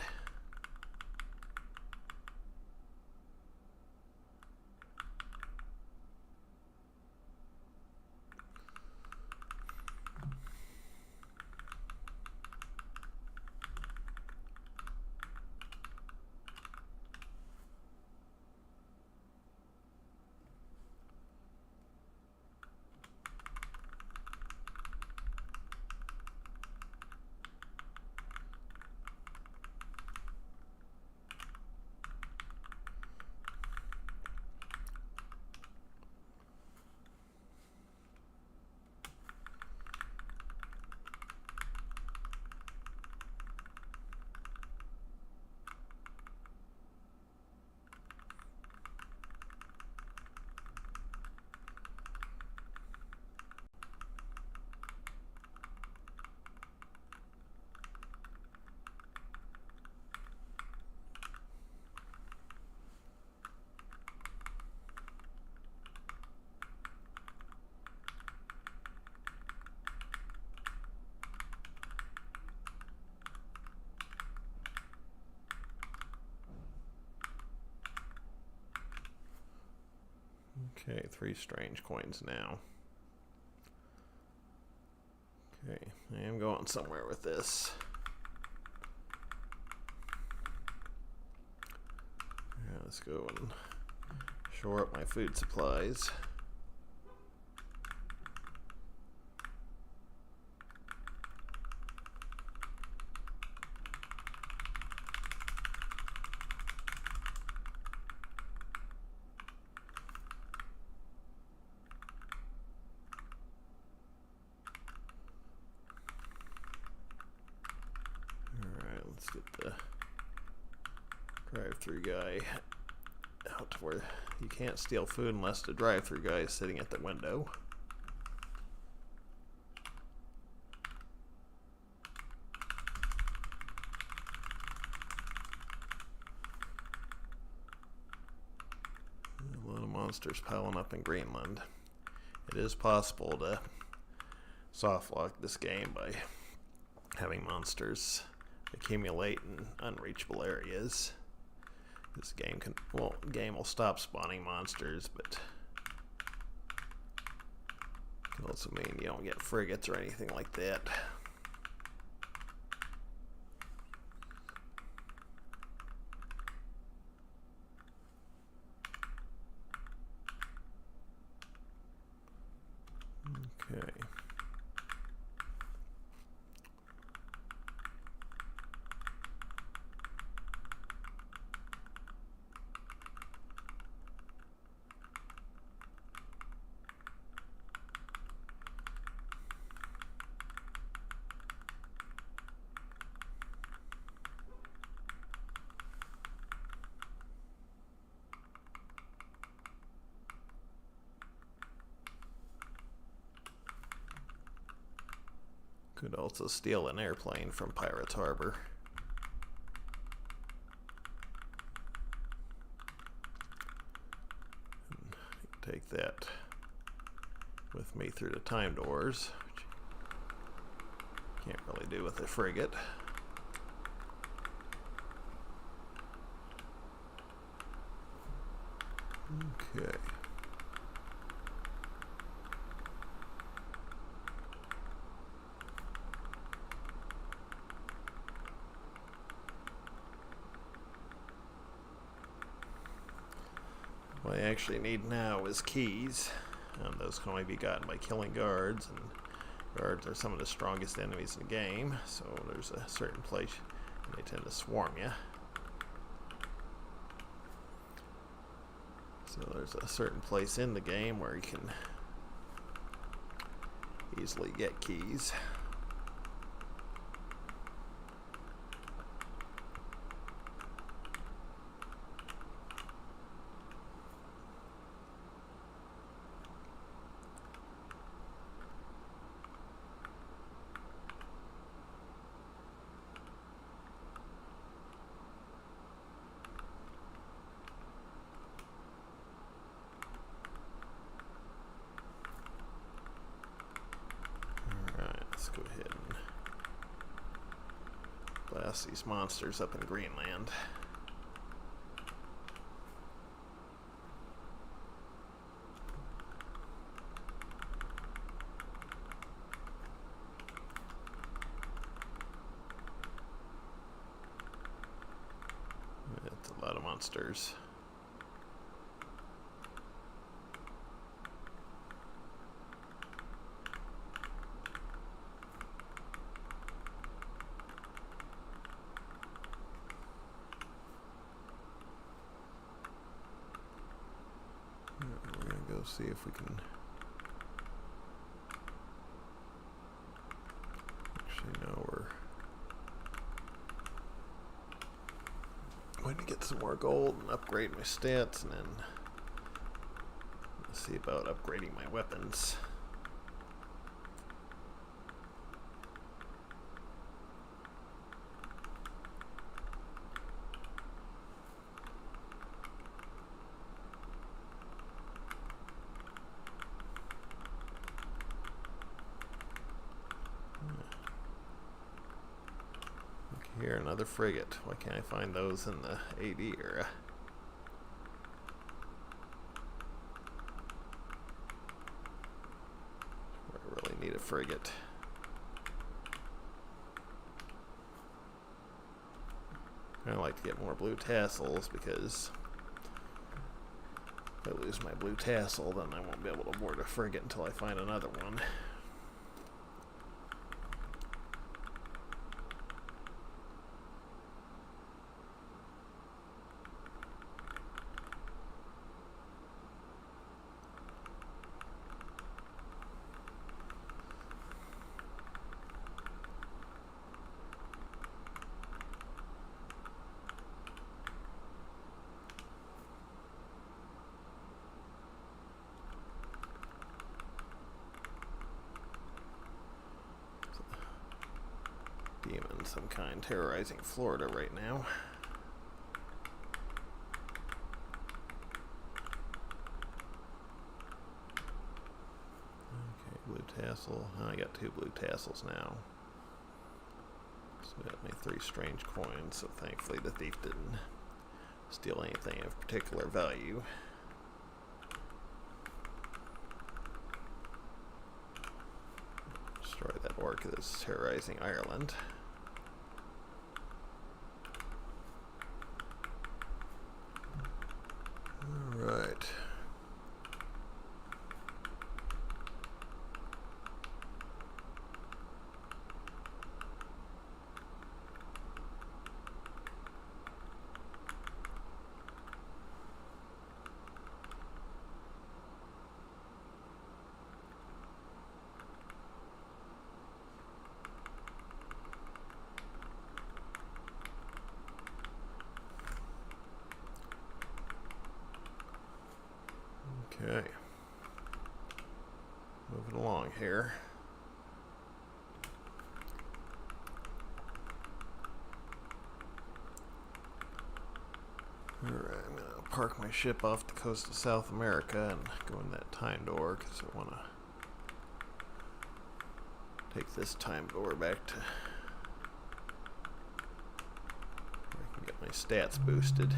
Okay, 3 strange coins now. Okay, I am going somewhere with this. Yeah, let's go and shore up my food supplies. Let's get the drive-through guy out to where you can't steal food unless the drive-through guy is sitting at the window. A lot of monsters piling up in Greenland. It is possible to soft lock this game by having monsters accumulate in unreachable areas. This game game will stop spawning monsters, but it can also mean you don't get frigates or anything like that. Okay. Could also steal an airplane from Pirates Harbor. And take that with me through the time doors, which can't really do with a frigate. Okay. actually need now is keys. Those can only be gotten by killing guards, and guards are some of the strongest enemies in the game, so there's a certain place and they tend to swarm you. So there's a certain place in the game where you can easily get keys. Let's go ahead and blast these monsters up in Greenland. That's a lot of monsters. We're going to go see if we can actually know we're going to get some more gold and upgrade my stats, and then let's see about upgrading my weapons. Here, another frigate. Why can't I find those in the AD era? I really need a frigate. I like to get more blue tassels, because if I lose my blue tassel, then I won't be able to board a frigate until I find another one. Demon some kind terrorizing Florida right now. Okay, blue tassel. I got 2 blue tassels now. So I got my 3 strange coins, so thankfully the thief didn't steal anything of particular value. Destroy that orc that's terrorizing Ireland. Alright. Okay. Moving along here. Alright, I'm going to park my ship off the coast of South America and go in that time door, because I want to take this time door back to where I can get my stats boosted.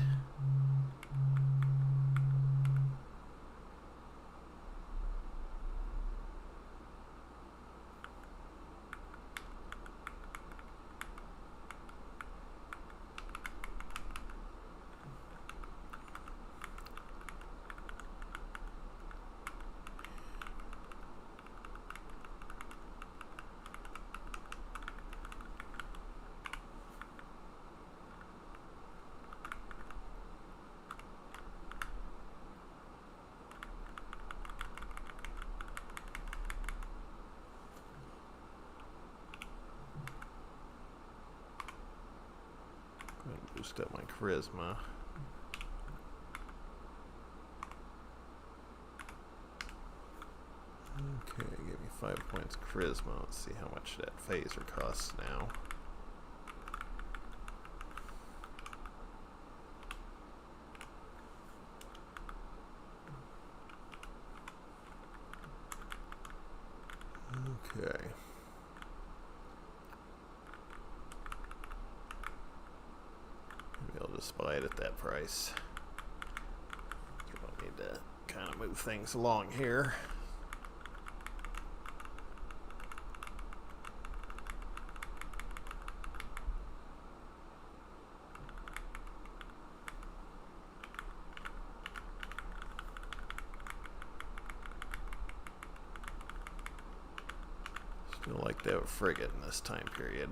boost up my charisma. Okay, give me 5 points charisma. Let's see how much that phaser costs now. Okay. Maybe I'll just buy it at that price. I need to kind of move things along here. Still like to have a frigate in this time period.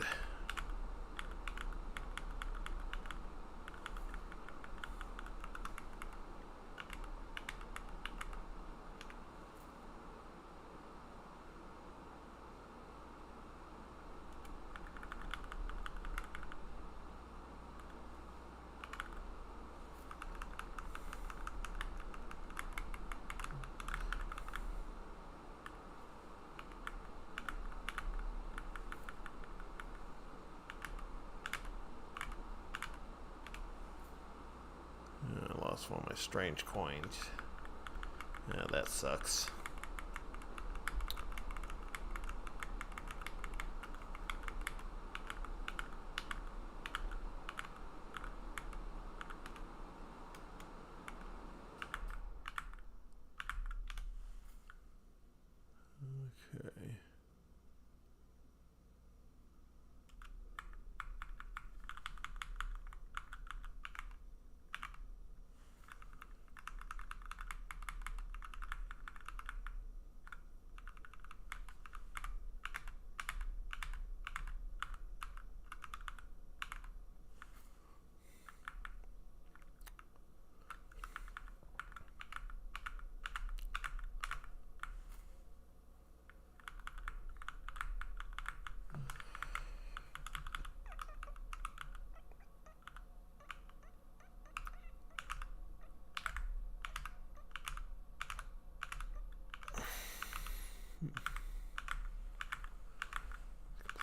Lost one of my strange coins. Yeah, that sucks. Okay.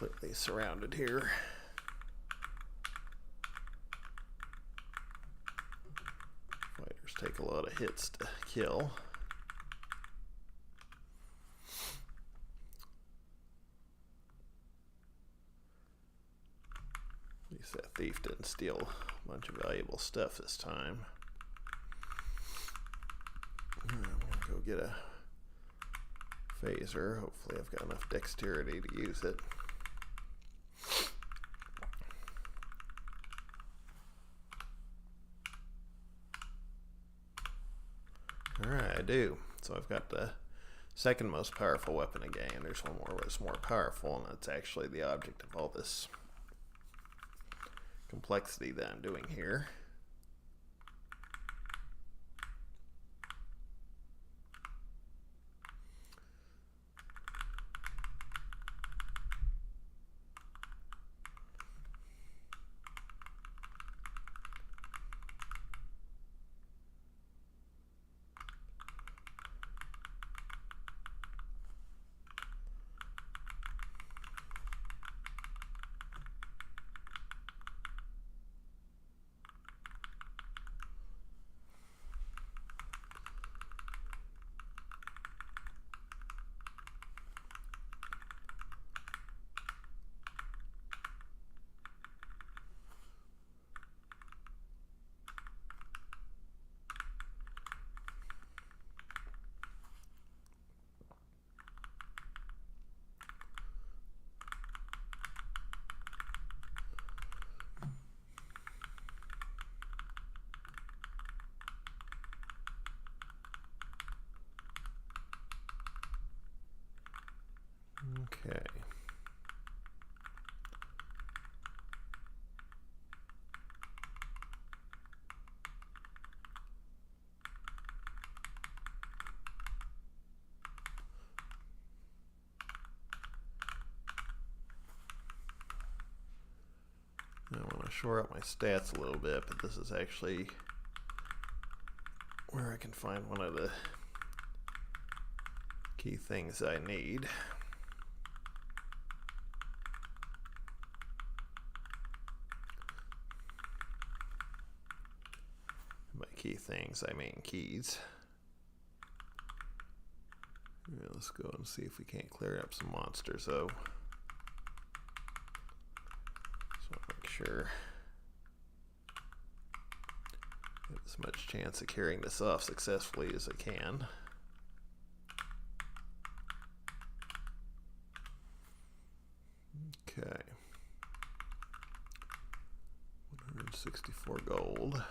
Completely surrounded here. Fighters take a lot of hits to kill. At least that thief didn't steal a bunch of valuable stuff this time. I'm gonna go get a phaser. Hopefully I've got enough dexterity to use it. Alright, I do. So I've got the second most powerful weapon again. There's one more that's more powerful, and that's actually the object of all this complexity that I'm doing here. Okay. I want to shore up my stats a little bit, but this is actually where I can find one of the key things I need. By key things, I mean keys. Yeah, let's go and see if we can't clear up some monsters, though. Just want to make sure I have as much chance of carrying this off successfully as I can. Okay. 164 gold.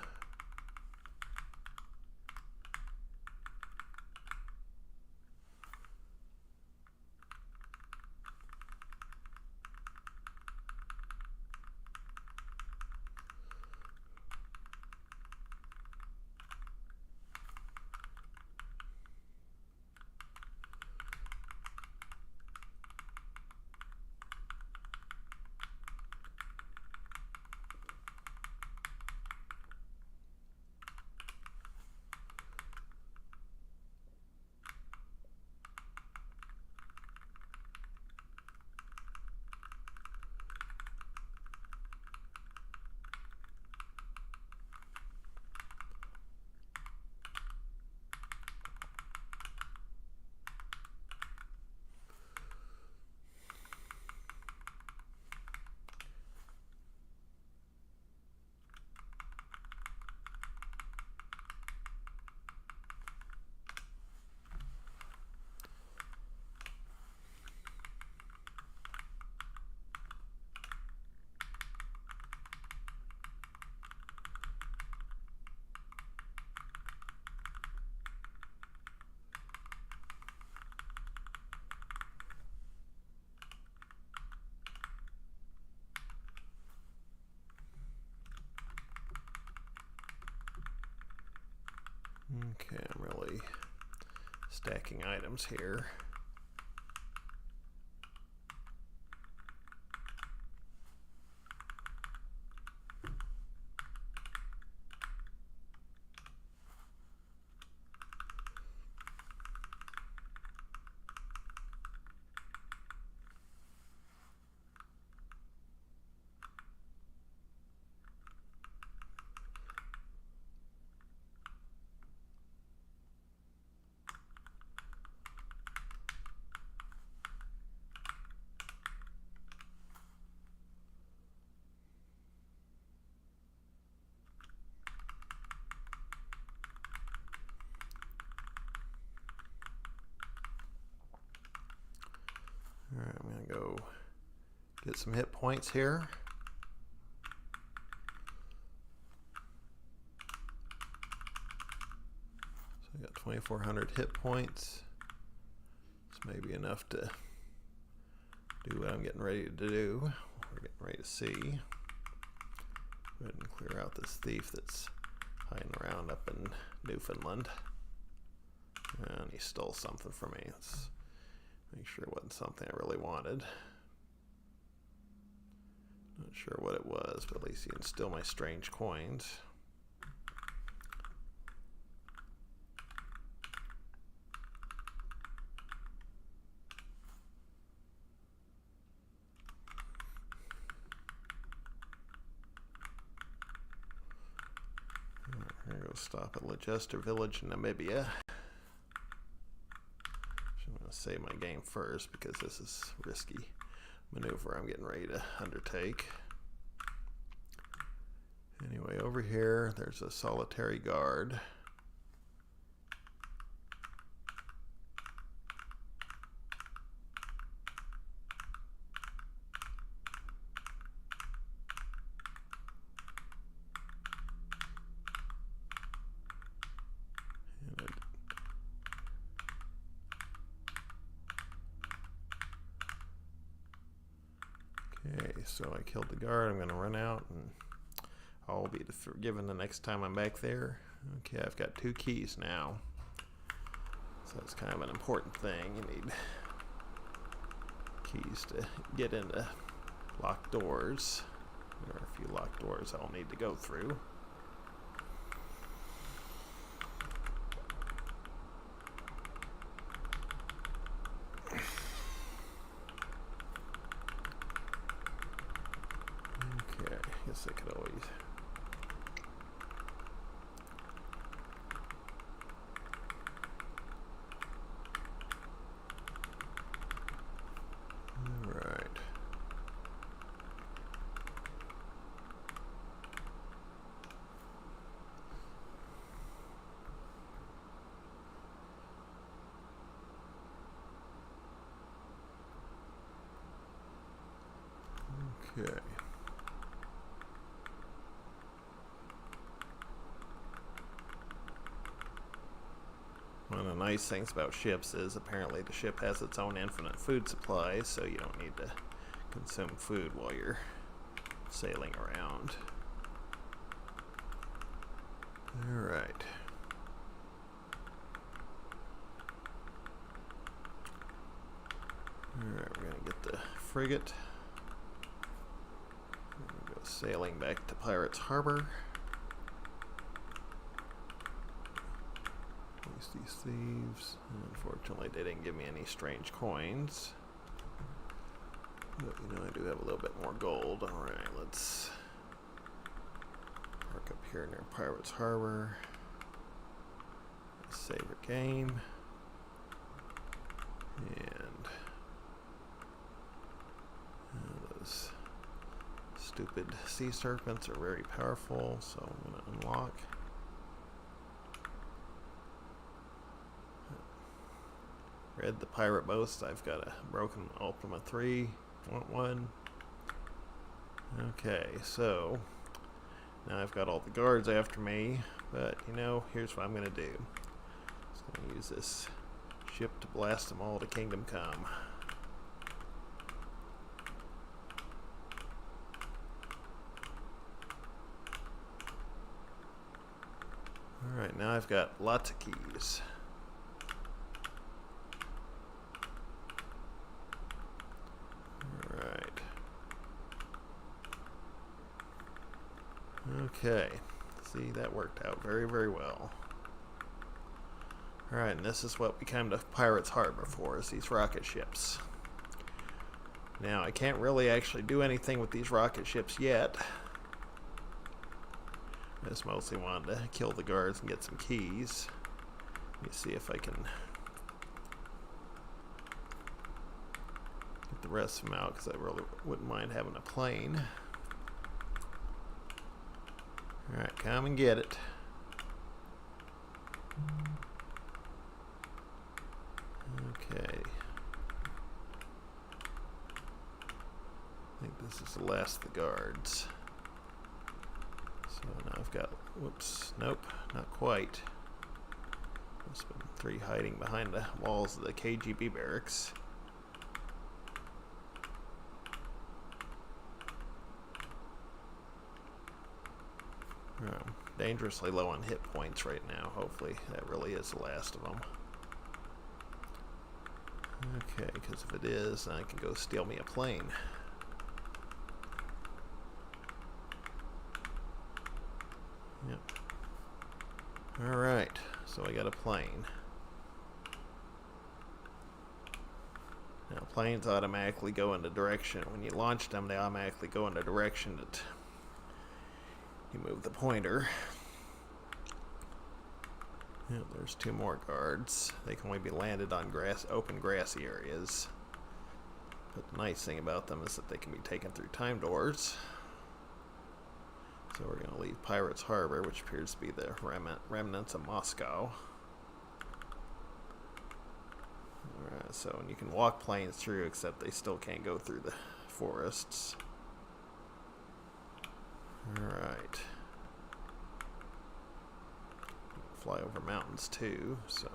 Okay, I'm really stacking items here. Alright, I'm going to go get some hit points here. So I got 2,400 hit points. This may be enough to do what I'm getting ready to do. We're getting ready to see. Go ahead and clear out this thief that's hiding around up in Newfoundland. And he stole something from me. Let's make sure it wasn't something I really wanted. Not sure what it was, but at least he can steal my strange coins. We're going to go stop at Leicester Village in Namibia. I'm going to save my game first because this is a risky maneuver I'm getting ready to undertake. Anyway, over here there's a solitary guard. Okay, so I killed the guard. I'm going to run out and I'll be forgiven the next time I'm back there. Okay, I've got 2 keys now. So that's kind of an important thing. You need keys to get into locked doors. There are a few locked doors I'll need to go through. Okay, I guess I could always... Alright. Okay. One of the nice things about ships is apparently the ship has its own infinite food supply, so you don't need to consume food while you're sailing around. Alright. Alright, we're going to get the frigate. We're going to go sailing back to Pirates Harbor. These thieves. Unfortunately, they didn't give me any strange coins. But, you know, I do have a little bit more gold. Alright, let's park up here near Pirates Harbor. Save a game. And those stupid sea serpents are very powerful, so I'm going to unlock. Read the pirate boast. I've got a broken Ultima III. Want one? Okay, so now I've got all the guards after me, but you know, here's what I'm gonna do. I'm gonna use this ship to blast them all to Kingdom Come. Alright, now I've got lots of keys. Okay, see, that worked out very, very well. Alright, and this is what we came to Pirates Harbor for, is these rocket ships. Now, I can't really actually do anything with these rocket ships yet. I just mostly wanted to kill the guards and get some keys. Let me see if I can get the rest of them out, because I really wouldn't mind having a plane. Alright, come and get it. Okay. I think this is the last of the guards. So now I've got, whoops, nope, not quite. There's been 3 hiding behind the walls of the KGB barracks. Dangerously low on hit points right now. Hopefully that really is the last of them. Okay, because if it is, then I can go steal me a plane. Yep. Alright, so I got a plane. Now planes automatically go in the direction, when you launch them, they automatically go in the direction that you move the pointer. Yeah, there's 2 more guards. They can only be landed on open grassy areas. But the nice thing about them is that they can be taken through time doors. So we're going to leave Pirates Harbor, which appears to be the remnants of Moscow. Alright, so you can walk planes through, except they still can't go through the forests. Alright. Fly over mountains too, so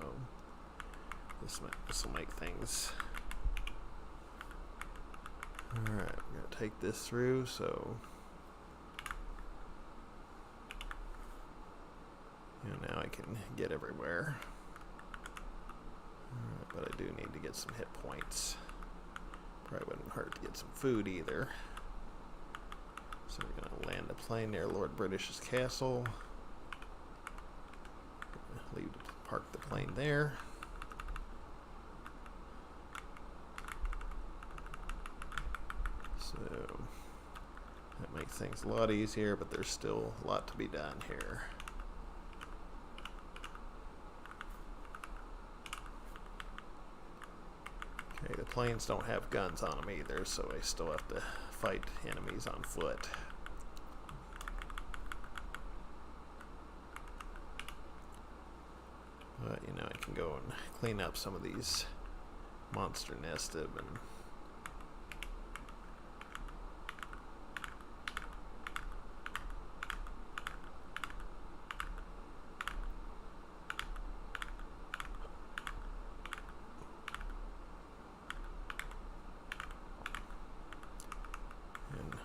this will make things. Alright, we're going to take this through, so you know, now I can get everywhere. Alright, but I do need to get some hit points. Probably wouldn't hurt to get some food either. So we're going to land a plane near Lord British's castle. Park the plane there. So that makes things a lot easier, but there's still a lot to be done here. Okay, the planes don't have guns on them either, so I still have to fight enemies on foot. But, you know, I can go and clean up some of these monster nests and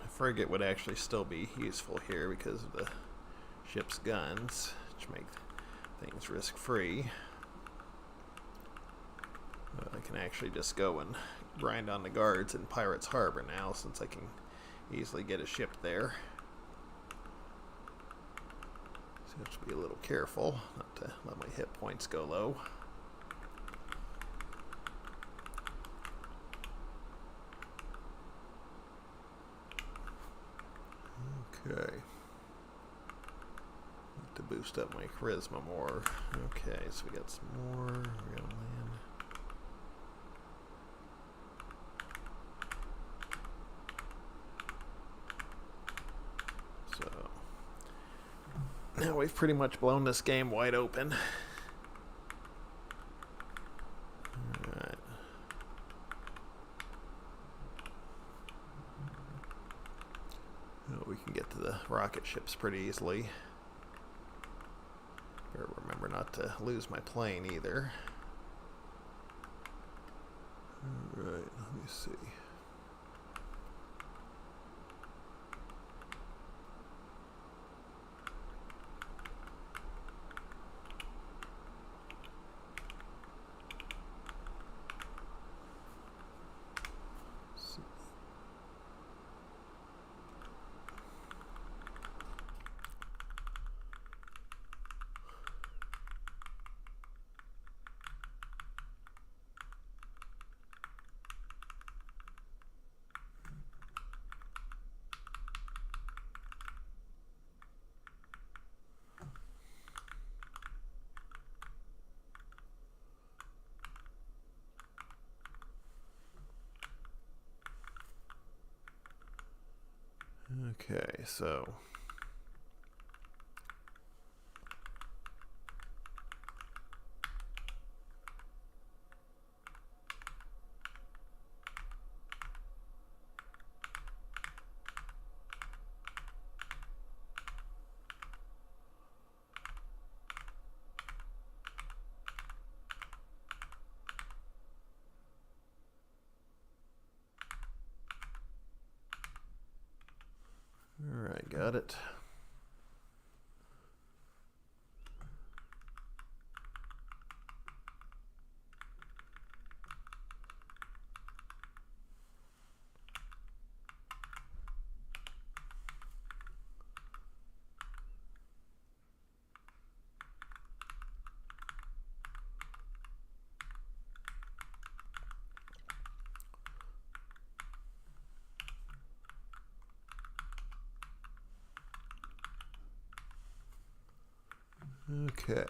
a frigate would actually still be useful here because of the ship's guns, which make things risk-free. I can actually just go and grind on the guards in Pirates Harbor now, since I can easily get a ship there. So I have to be a little careful not to let my hit points go low. Okay. Need to boost up my charisma more. Okay, so we got some more. We're gonna land. So now we've pretty much blown this game wide open. Alright. We can get to the rocket ships pretty easily. Better remember not to lose my plane either. Alright, let me see. Okay, so alright, got it. Okay.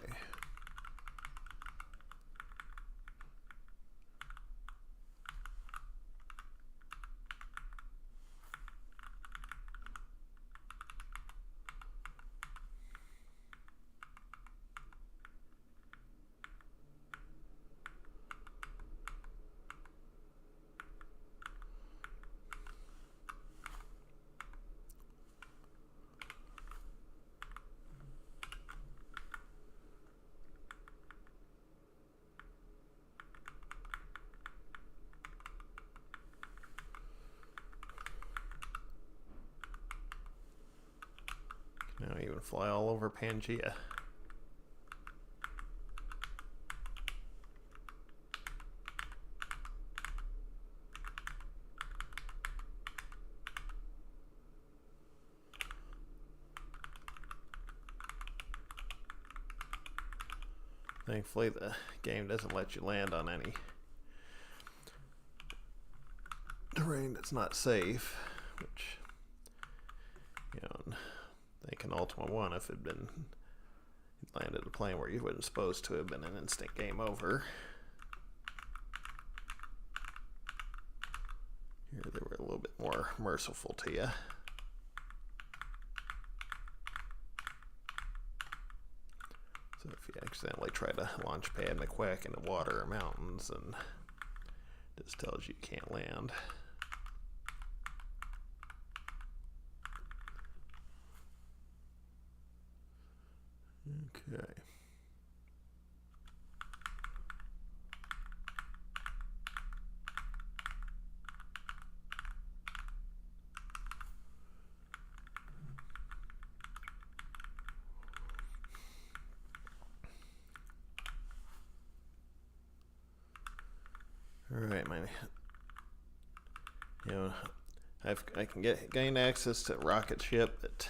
Now even fly all over Pangea. Thankfully, the game doesn't let you land on any terrain that's not safe, which, you know, I think in Ultima 1, if it had been landed a plane where you wasn't supposed to, have been an instant game over. Here they were a little bit more merciful to you. So if you accidentally try to launch pad McQuack into water or mountains, and it just tells you you can't land. Okay. All right, I can gain access to a rocket ship, but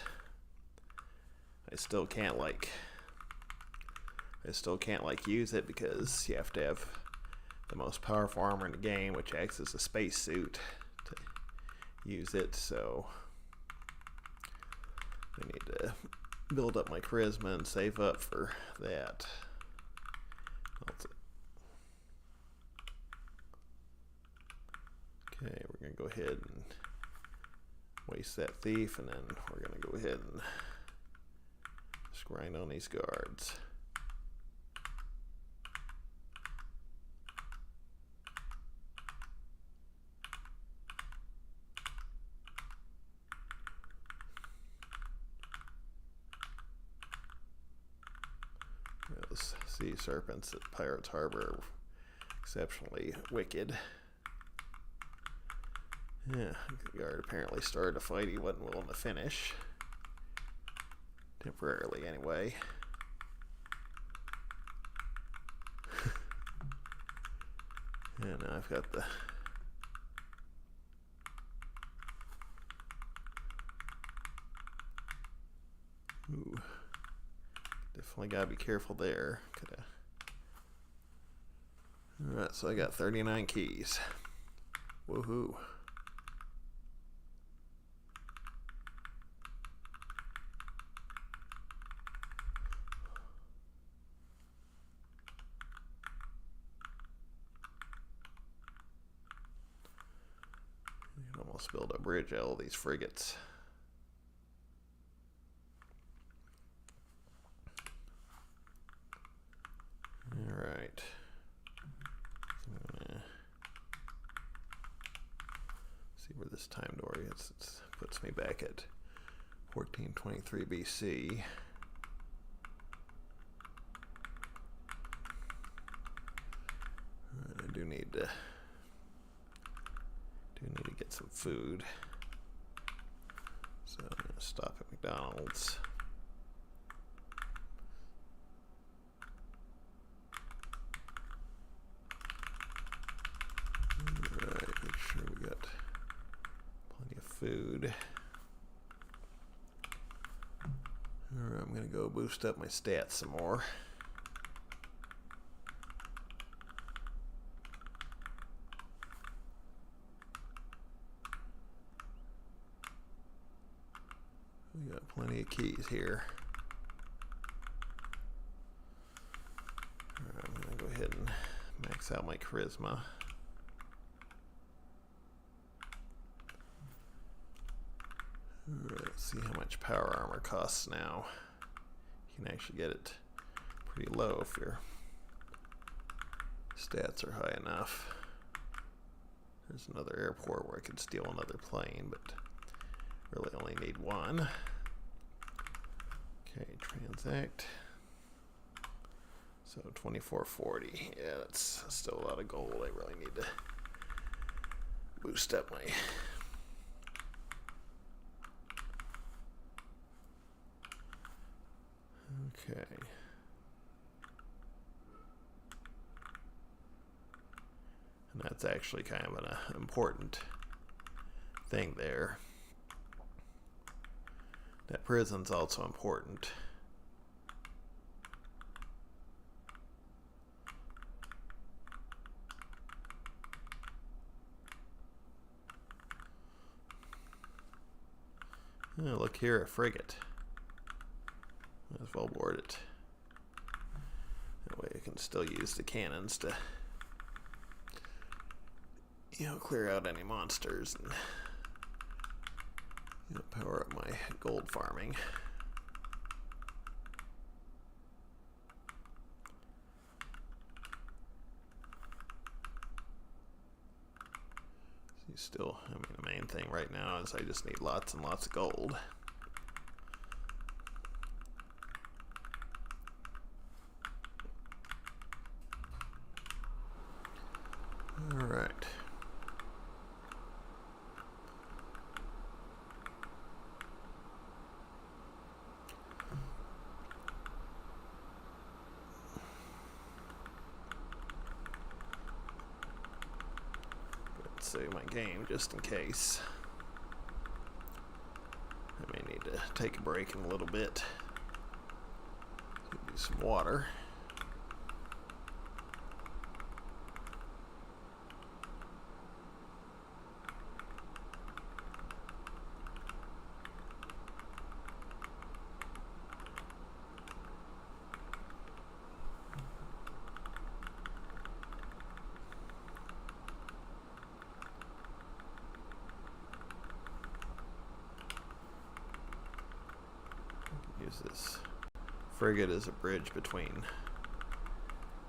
I still can't use it because you have to have the most powerful armor in the game, which acts as a spacesuit, to use it. So I need to build up my charisma and save up for that. Okay, we're going to go ahead and waste that thief, and then we're going to go ahead and just grind on these guards. Those sea serpents at Pirates Harbor are exceptionally wicked. Yeah, the guard apparently started a fight he wasn't willing to finish. Temporarily, anyway. And now I've got the... Ooh. Definitely gotta be careful there. Alright, so I got 39 keys. Woohoo. You can almost build a bridge out of all these frigates. Alright. So I'm gonna see where this time door is. It puts me back at 1423 BC. I do need to get some food. So I'm gonna stop at McDonald's. Alright, make sure we got plenty of food. Alright, I'm gonna go boost up my stats some more. We got plenty of keys here. Alright, I'm gonna go ahead and max out my charisma. Alright, let's see how much power armor costs now. You can actually get it pretty low if your stats are high enough. There's another airport where I could steal another plane, but really only need one. Okay, transact. So 2440. Yeah, that's still a lot of gold. I really need to boost up my... Okay. And that's actually kind of an important thing there. That prison's also important. Oh, look here, a frigate. Might as well board it. That way I can still use the cannons to, clear out any monsters and power up my gold farming. Still, the main thing right now is I just need lots and lots of gold. All right. Save my game just in case. I may need to take a break in a little bit. Do some water. Use this frigate as a bridge between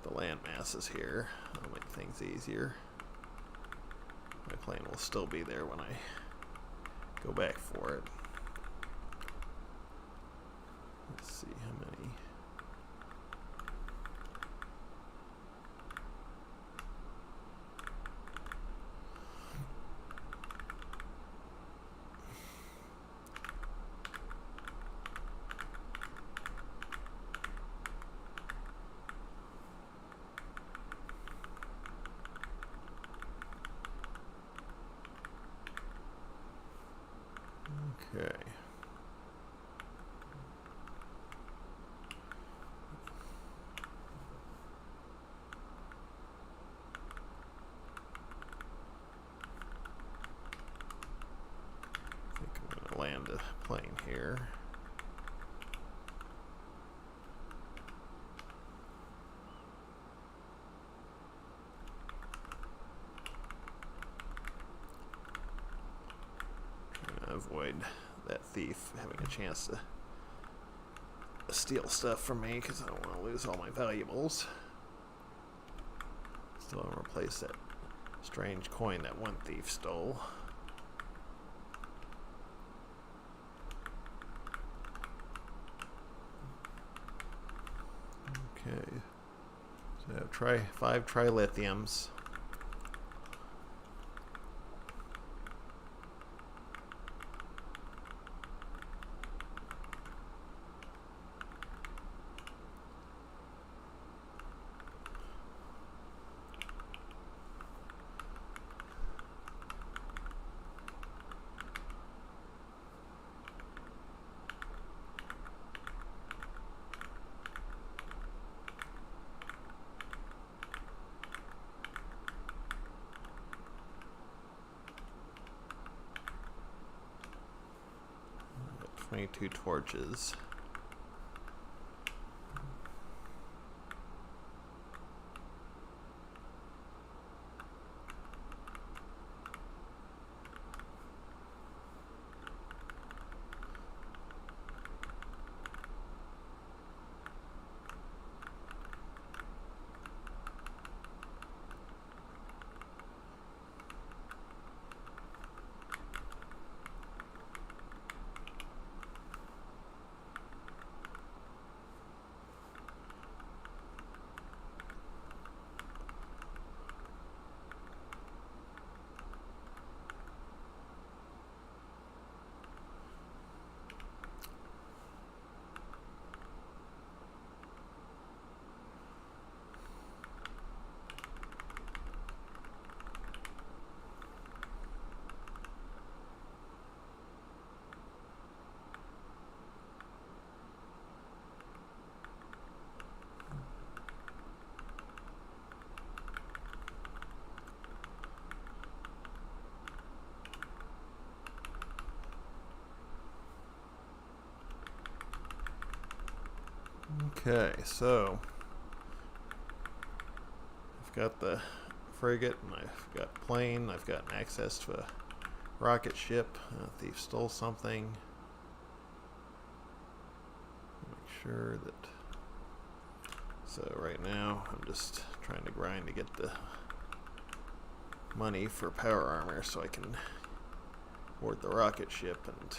the land masses here. That'll make things easier. My plane will still be there when I go back for it. Let's see how many. Okay. I think I'm going to land a plane here. Trying to avoid that thief having a chance to steal stuff from me because I don't want to lose all my valuables. Still want to replace that strange coin that one thief stole. Okay, so I have 5 trilithiums. Got 22 torches. Okay, so I've got the frigate, and I've got plane, I've got access to a rocket ship. Thief stole something. Make sure that. So right now I'm just trying to grind to get the money for power armor so I can board the rocket ship and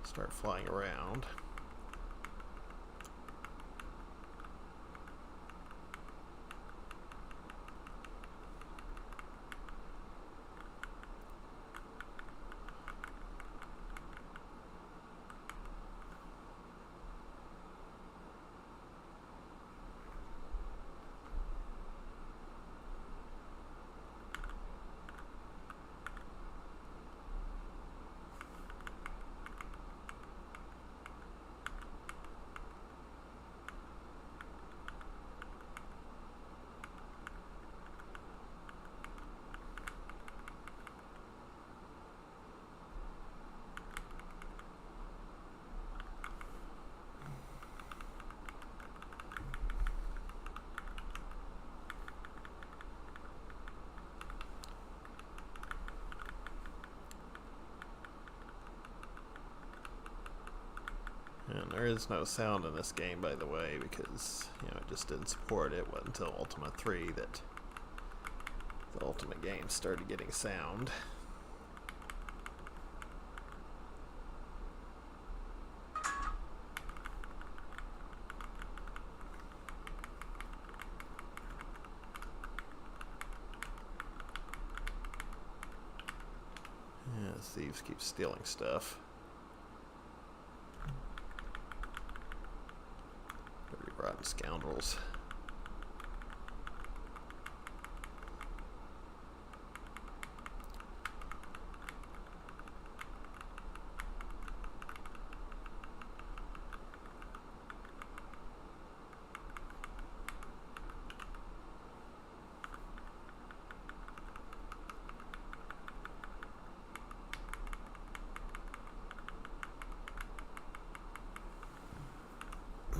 start flying around. And there is no sound in this game, by the way, because it just didn't support it. It wasn't until Ultima 3 that the Ultimate game started getting sound. Yeah, thieves keep stealing stuff. Dirty, rotten scoundrels.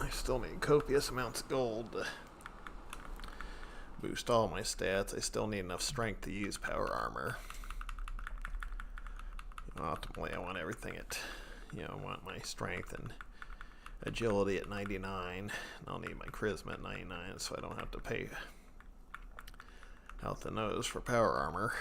I still need copious amounts of gold to boost all my stats. I still need enough strength to use power armor. Optimally, I want everything at, I want my strength and agility at 99, and I'll need my charisma at 99, so I don't have to pay out the nose for power armor.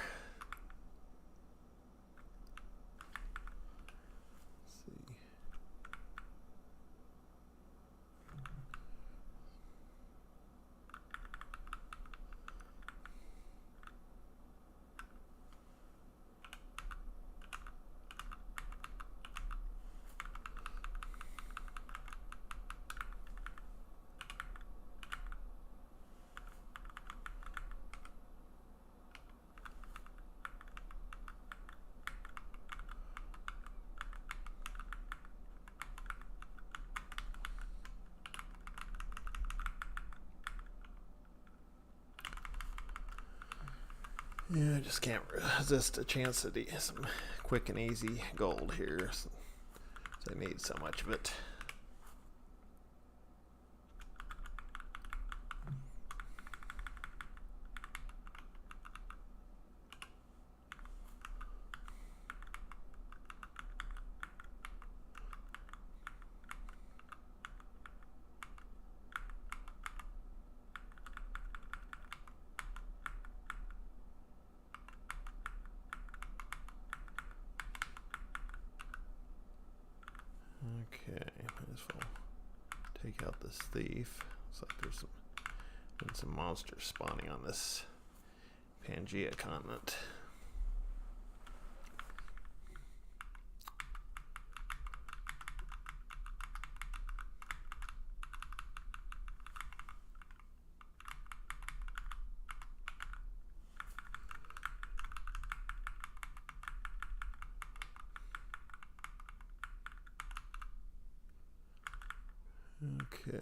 Yeah, I just can't resist a chance to get some quick and easy gold here, so I need so much of it. Okay, might as well take out this thief. Looks like there's been some monsters spawning on this Pangea continent. Okay.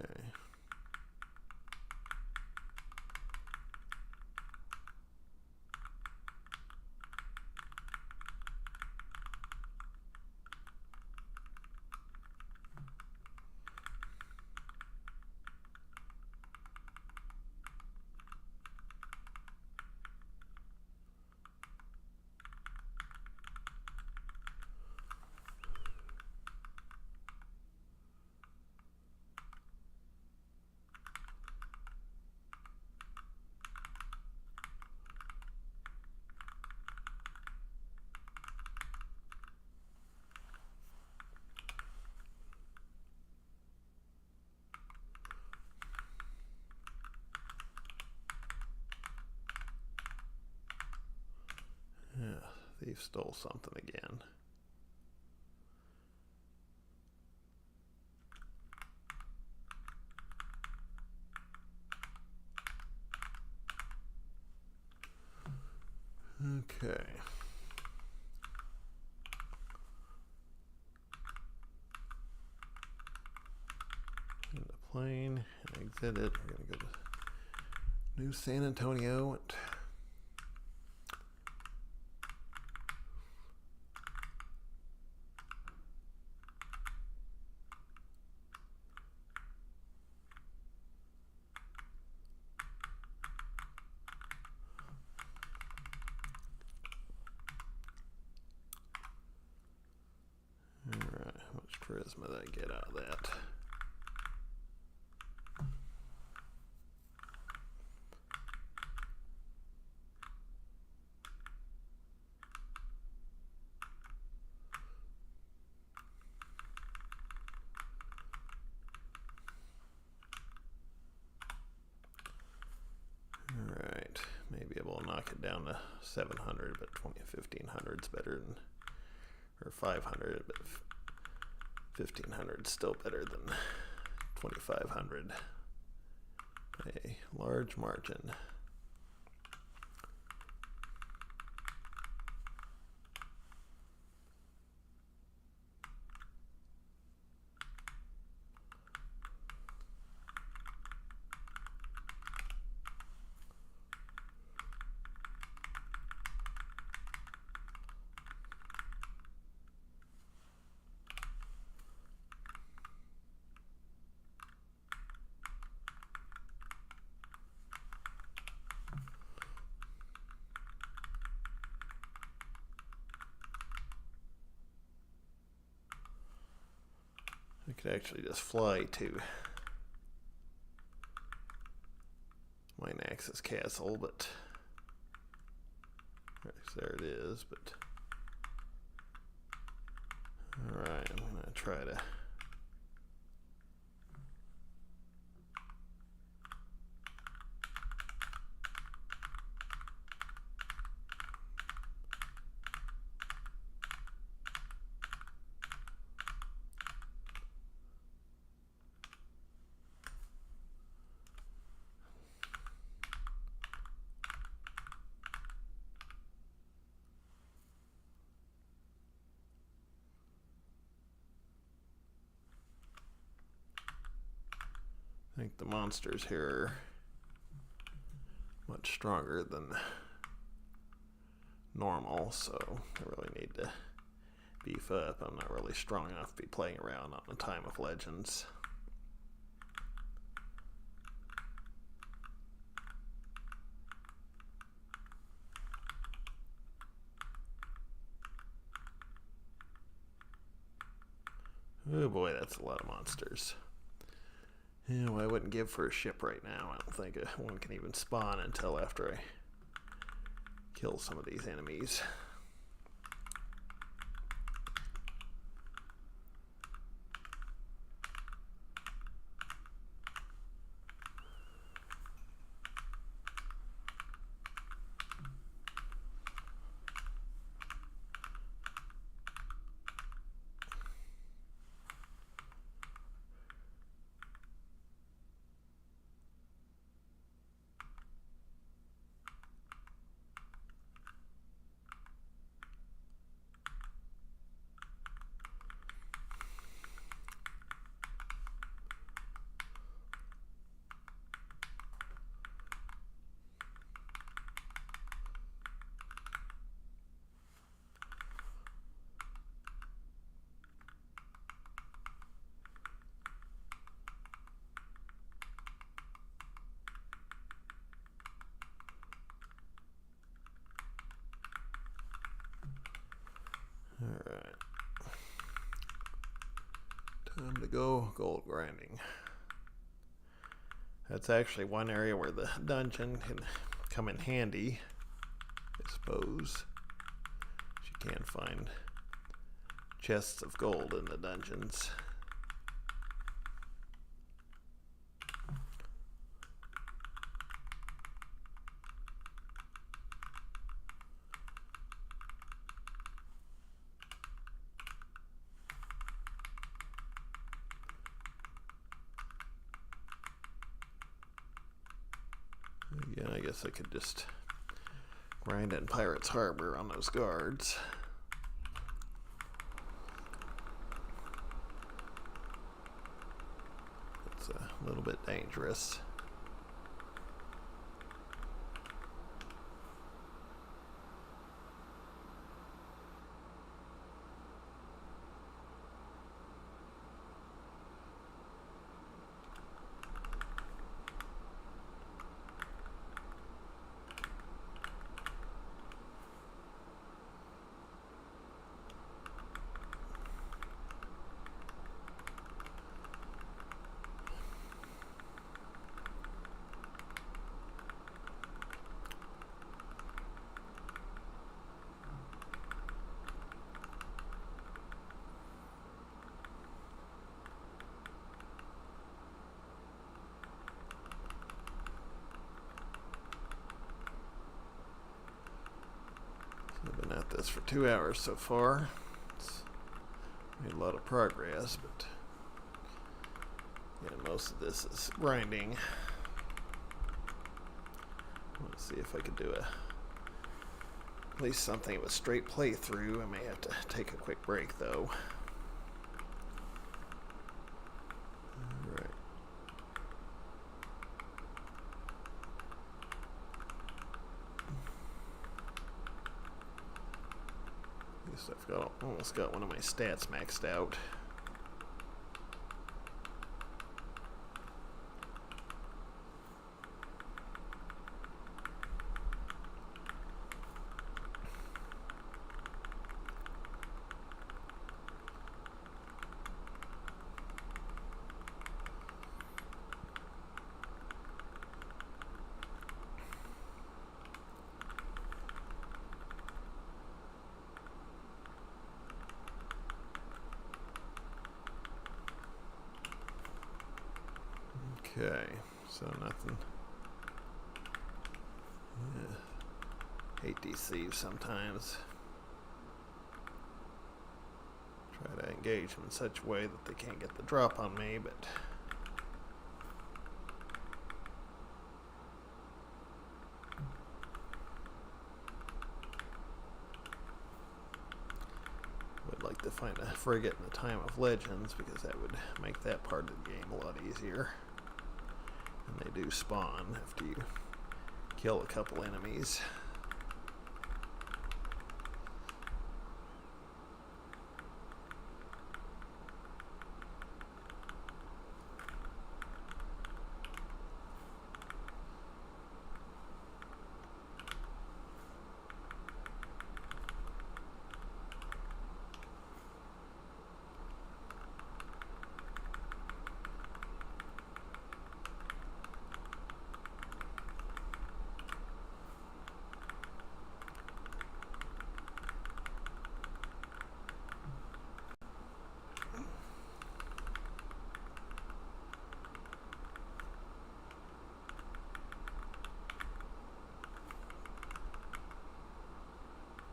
Thief stole something again. Okay. In the plane, exit it. We're going to go to New San Antonio. Alright, how much charisma did I get out of that? Alright, maybe I will knock it down to 700, but 1500 is better than, or 500, but 1500 is still better than 2500 by a large margin. I could actually just fly to Minax's castle, but there it is. But alright, I'm gonna try to I think the monsters here are much stronger than normal, so I really need to beef up. I'm not really strong enough to be playing around on the Time of Legends. Oh boy, that's a lot of monsters. Yeah, well, I wouldn't give for a ship right now. I don't think one can even spawn until after I kill some of these enemies. Alright. Time to go gold grinding. That's actually one area where the dungeon can come in handy, I suppose. You can find chests of gold in the dungeons. guess I could just grind in Pirate's Harbor on those guards. It's a little bit dangerous. I've been at this for 2 hours so far. It's made a lot of progress, but yeah, most of this is grinding. Let's see if I could do at least something of a straight playthrough. I may have to take a quick break though. Alright. I guess I've almost got one of my stats maxed out. Okay, so nothing. Yeah. Hate these thieves sometimes. Try to engage them in such a way that they can't get the drop on me, but would like to find a frigate in the Time of Legends because that would make that part of the game a lot easier. And they do spawn after you kill a couple enemies.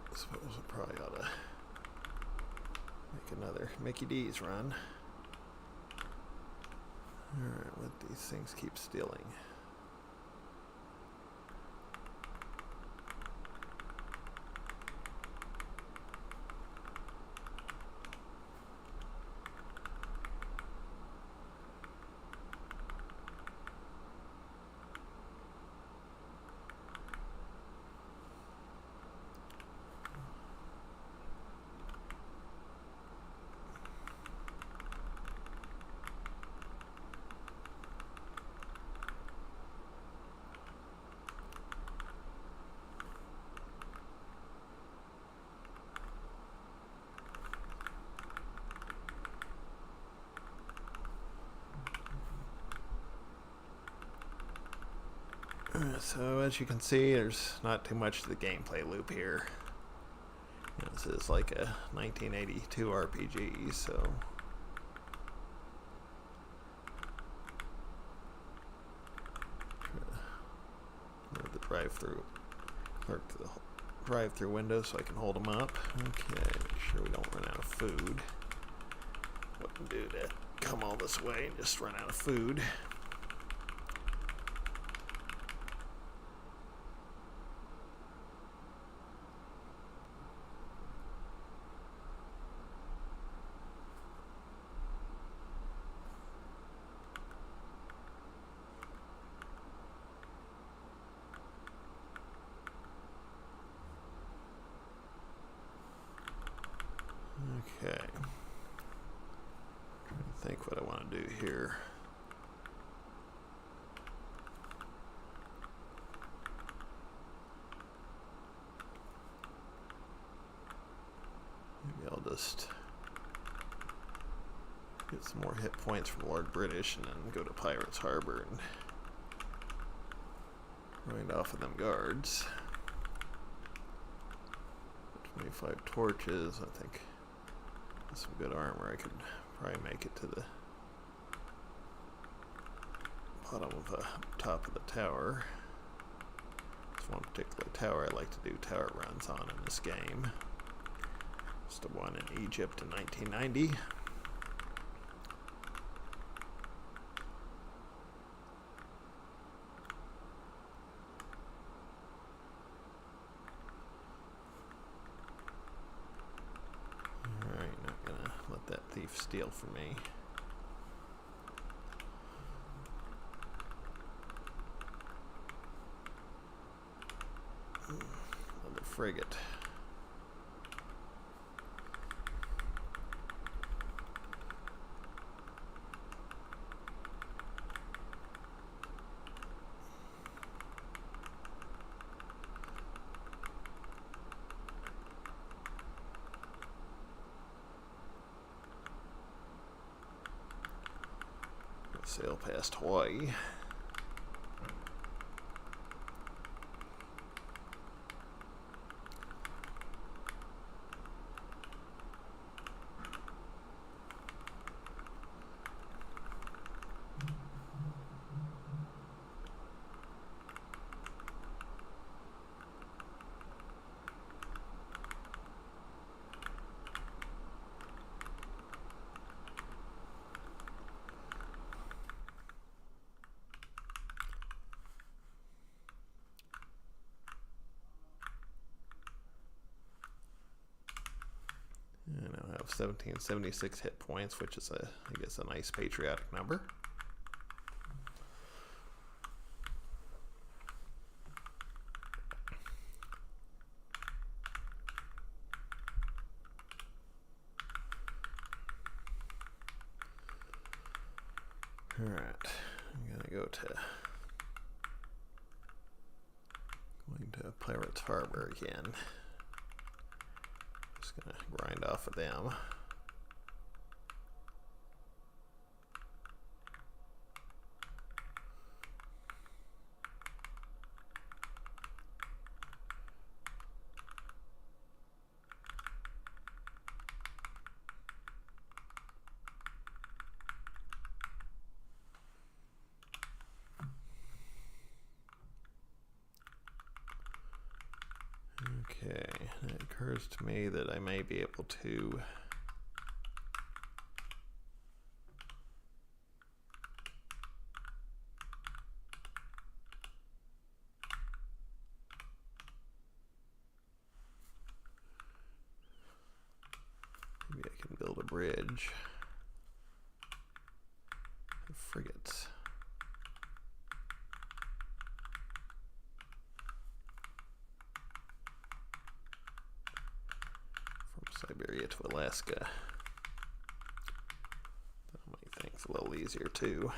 I suppose I probably ought to make another Mickey D's run. Alright, let these things keep stealing. So as you can see, there's not too much to the gameplay loop here. This is like a 1982 RPG, so move the drive-through, clerk to the drive-through window so I can hold them up. Okay, make sure we don't run out of food. Wouldn't do that. Come all this way and just run out of food. Okay. Trying to think what I want to do here. Maybe I'll just get some more hit points from Lord British and then go to Pirates Harbor and grind off of them guards. 25 torches, I think. With some good armor, I could probably make it to the bottom of the top of the tower. There's one particular tower I like to do tower runs on in this game. It's the one in Egypt in 1990. Alright, not gonna let that thief steal from me. Another frigate. Sail past Hawaii. And I have 1776 hit points, which is I guess a nice patriotic number. Alright, I'm gonna go to Pirates Harbor again. Just gonna grind off of them. Okay, it occurs to me that I may be able to maybe I can build a bridge of frigates. Siberia to Alaska. That'll make things a little easier too.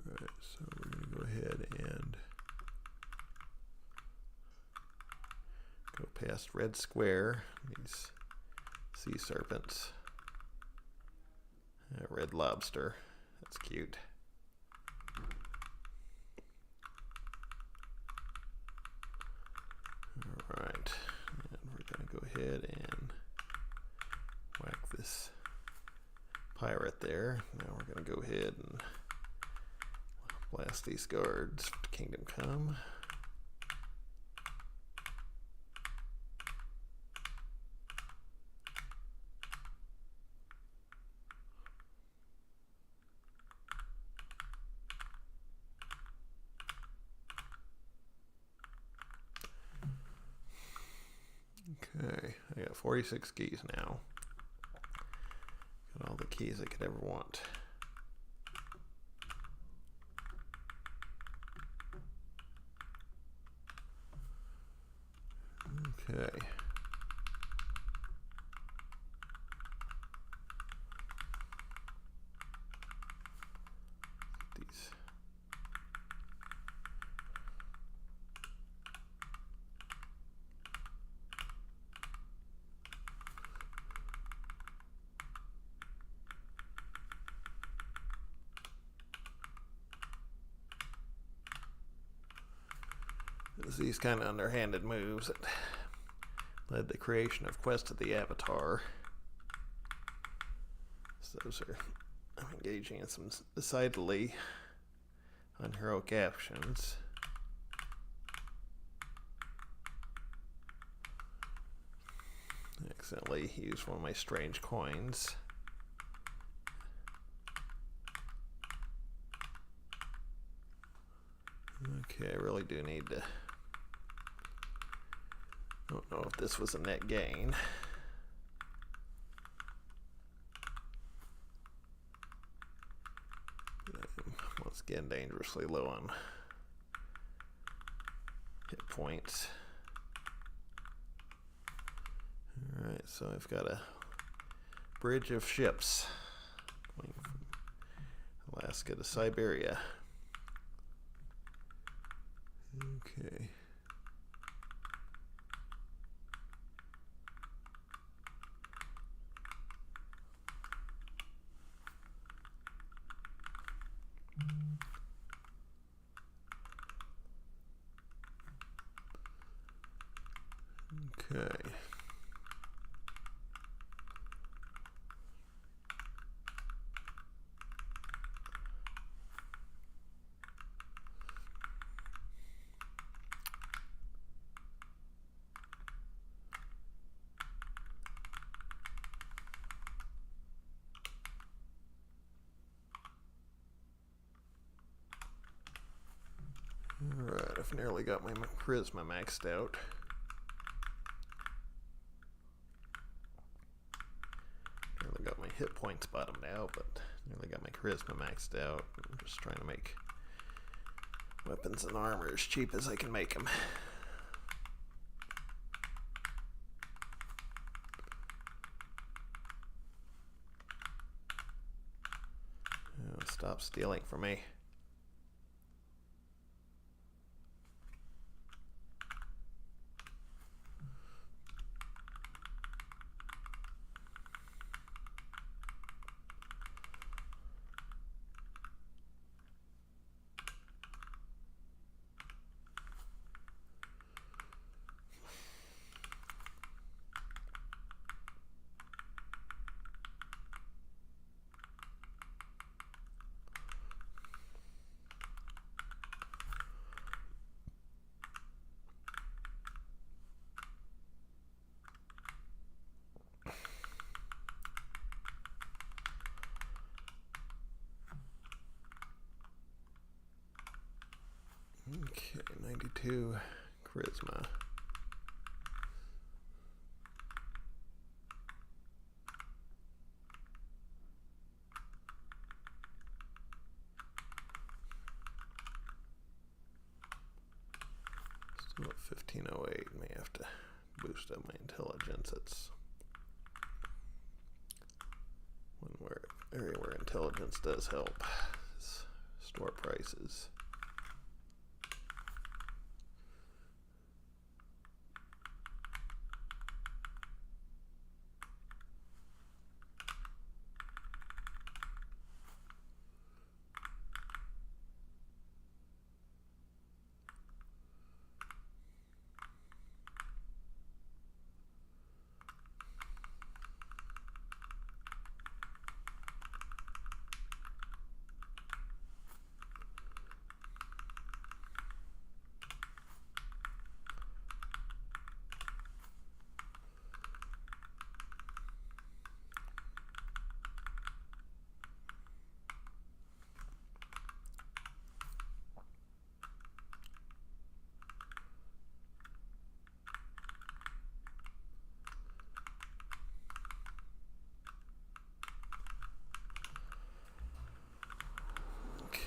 Alright, so we're going to go ahead and go past Red Square, these sea serpents, red lobster, that's cute. Alright, and we're going to go ahead and whack this pirate there. Now we're going to go ahead and Blast these guards to Kingdom Come. Okay, I got 46 keys now. Got all the keys I could ever want. Okay. These. It's these kind of underhanded moves that led the creation of Quest of the Avatar. So those are, I'm engaging in some decidedly unheroic actions. I accidentally used one of my strange coins. Okay, I really do need to. Don't know if this was a net gain. Once again, dangerously low on hit points. Alright, so I've got a bridge of ships going from Alaska to Siberia. Okay. Okay. Alright, I've nearly got my charisma maxed out. Nearly got my hit points bottomed out, but nearly got my charisma maxed out. I'm just trying to make weapons and armor as cheap as I can make them. Oh, stop stealing from me. Okay, 92 charisma. Still at 1508. May have to boost up my intelligence. It's one area where intelligence does help. Store prices.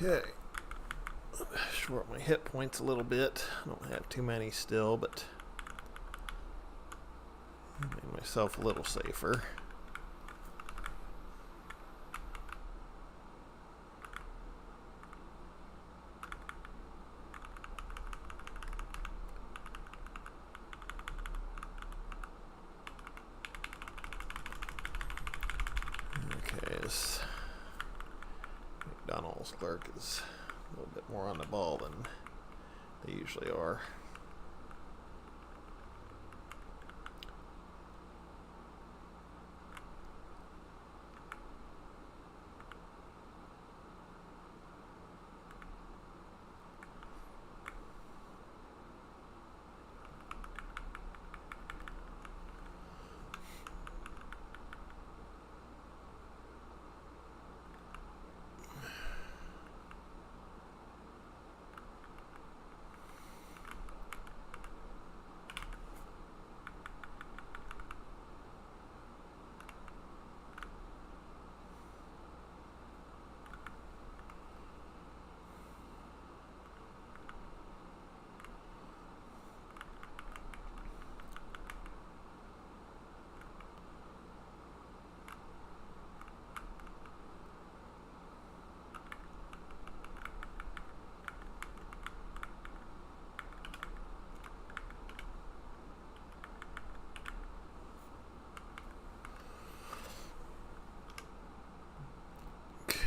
Okay. Short my hit points a little bit. I don't have too many still, but I made myself a little safer. Okay, this McDonald's clerk is a little bit more on the ball than they usually are.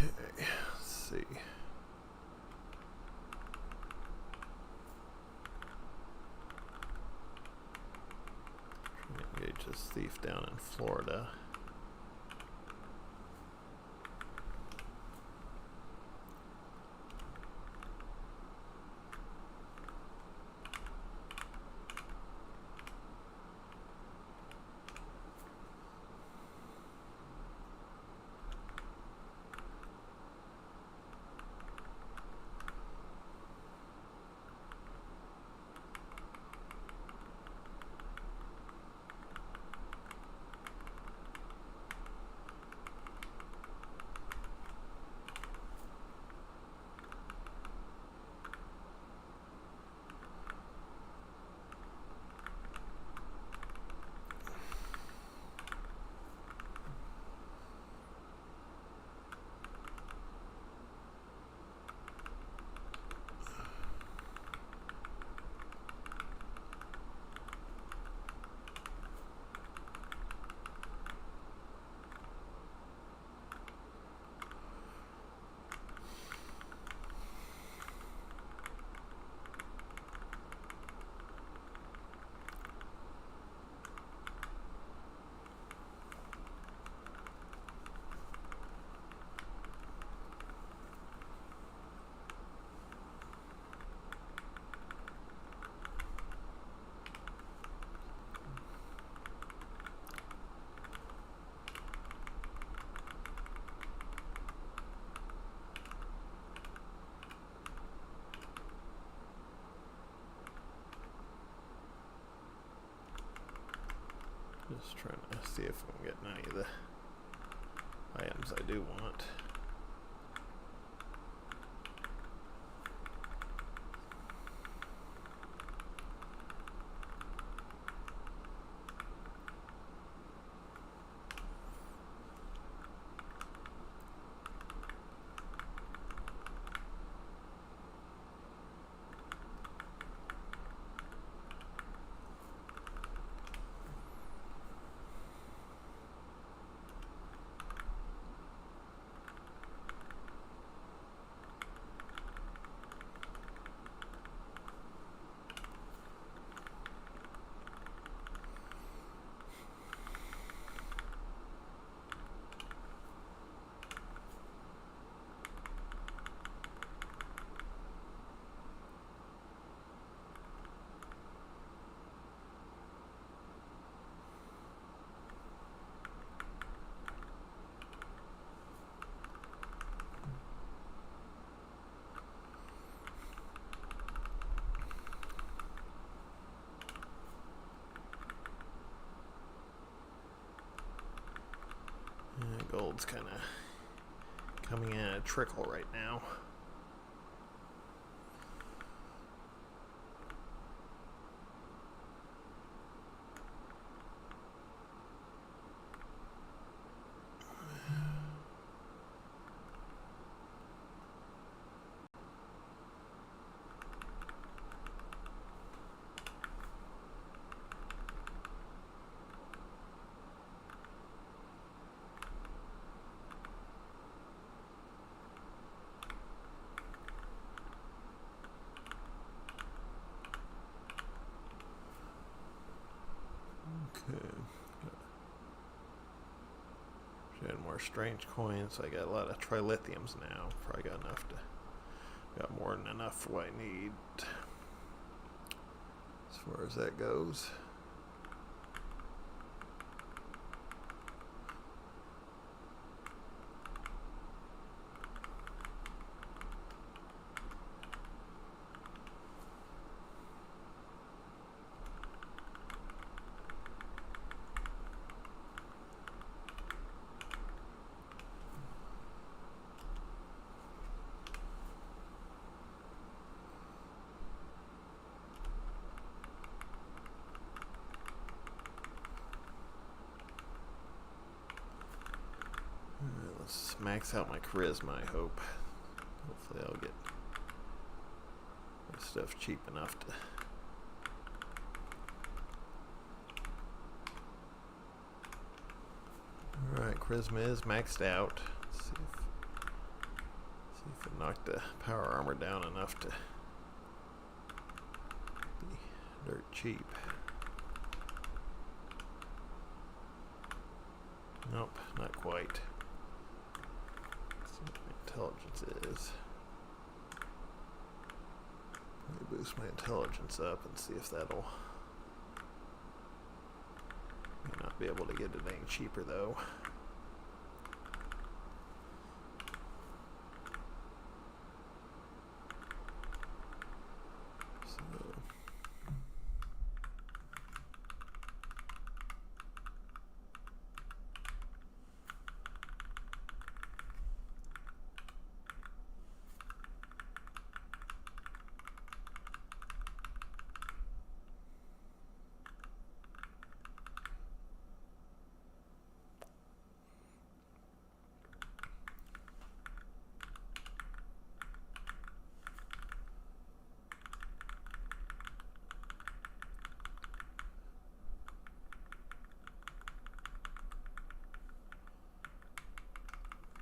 Let's see. Trying to engage this thief down in Florida. Just trying to see if I'm getting any of the items I do want. Gold's kind of coming in at a trickle right now. Add more strange coins. So I got a lot of trilithiums now. Probably got enough to. Got more than enough for what I need. As far as that goes. Let's max out my charisma, I hope. Hopefully I'll get my stuff cheap enough to... Alright, charisma is maxed out. Let's see if it knocked the power armor down enough to be dirt cheap. Nope, not quite. Let's see what my intelligence is. Let me boost my intelligence up and see if that'll... May not be able to get it any cheaper though.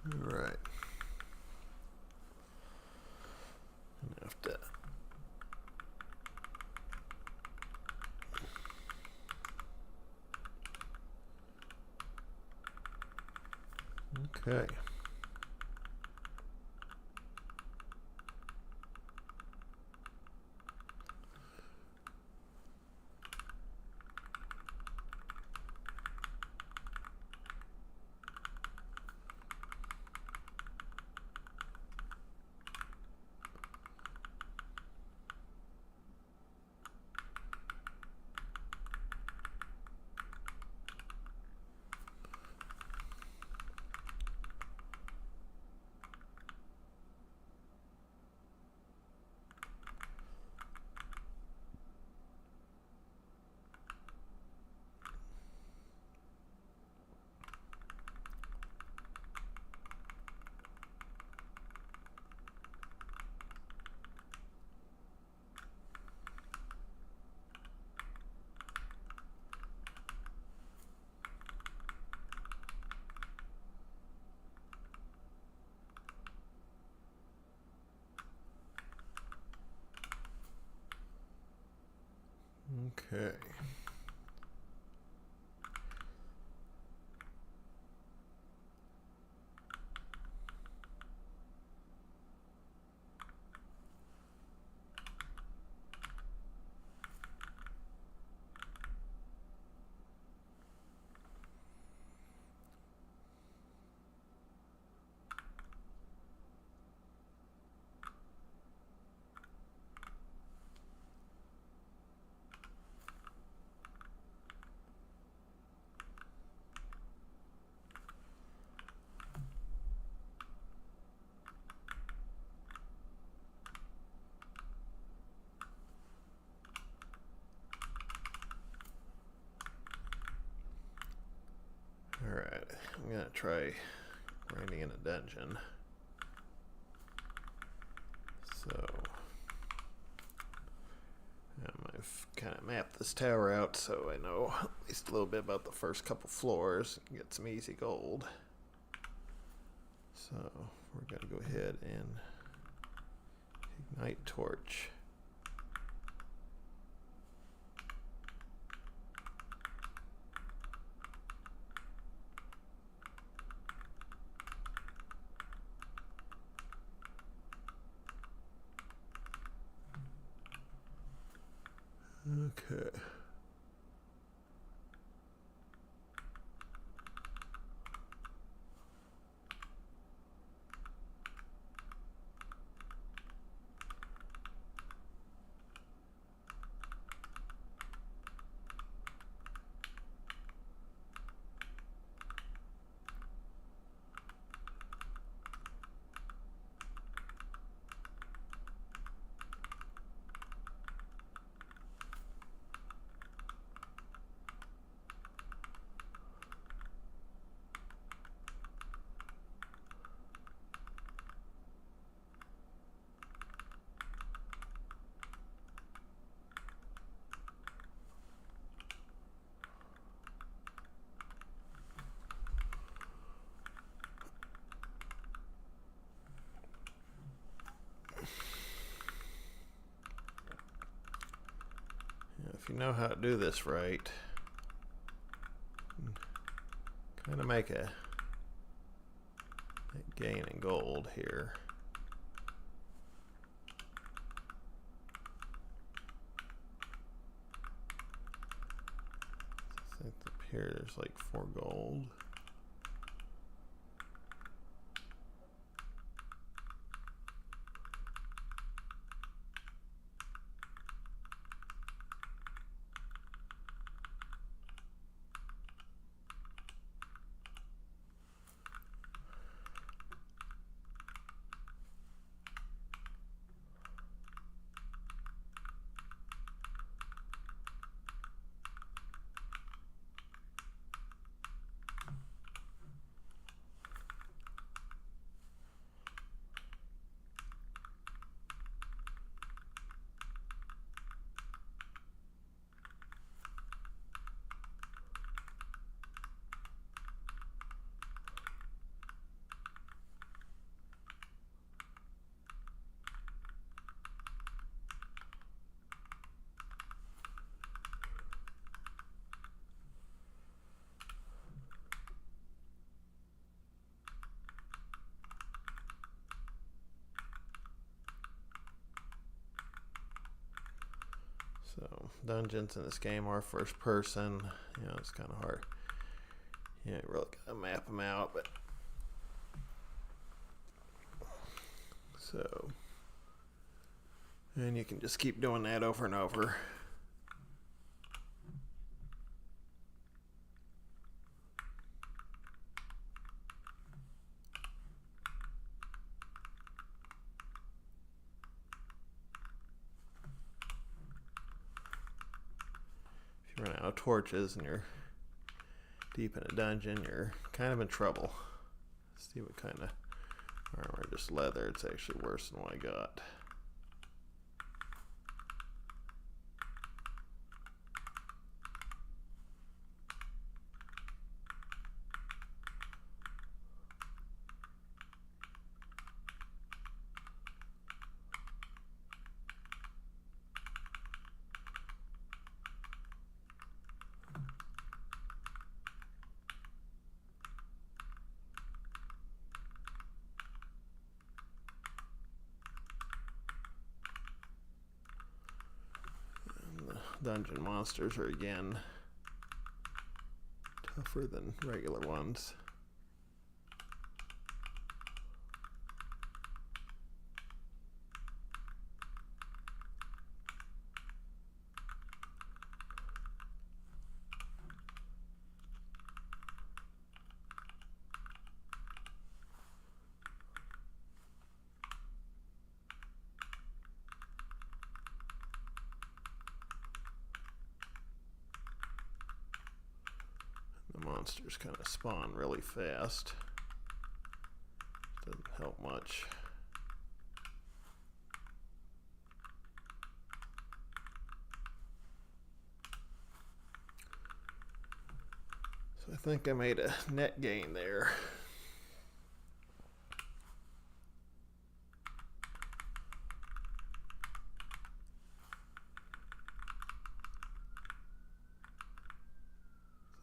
Right. Enough to... Okay. Okay. Alright, I'm gonna try grinding in a dungeon. So, I've kind of mapped this tower out so I know at least a little bit about the first couple floors and get some easy gold. So, we're gonna go ahead and ignite torch. Okay. If you know how to do this right, kind of make a gain in gold here. I think up here there's like 4 gold. So dungeons in this game are first person. You know, it's kind of hard. You ain't really gotta map them out, but so, and you can just keep doing that over and over. If you run out of torches and you're deep in a dungeon, you're kind of in trouble. Let's see what kind of armor. Just leather. It's actually worse than what I got. Dungeon monsters are again tougher than regular ones. Monsters kind of spawn really fast. Doesn't help much. So I think I made a net gain there.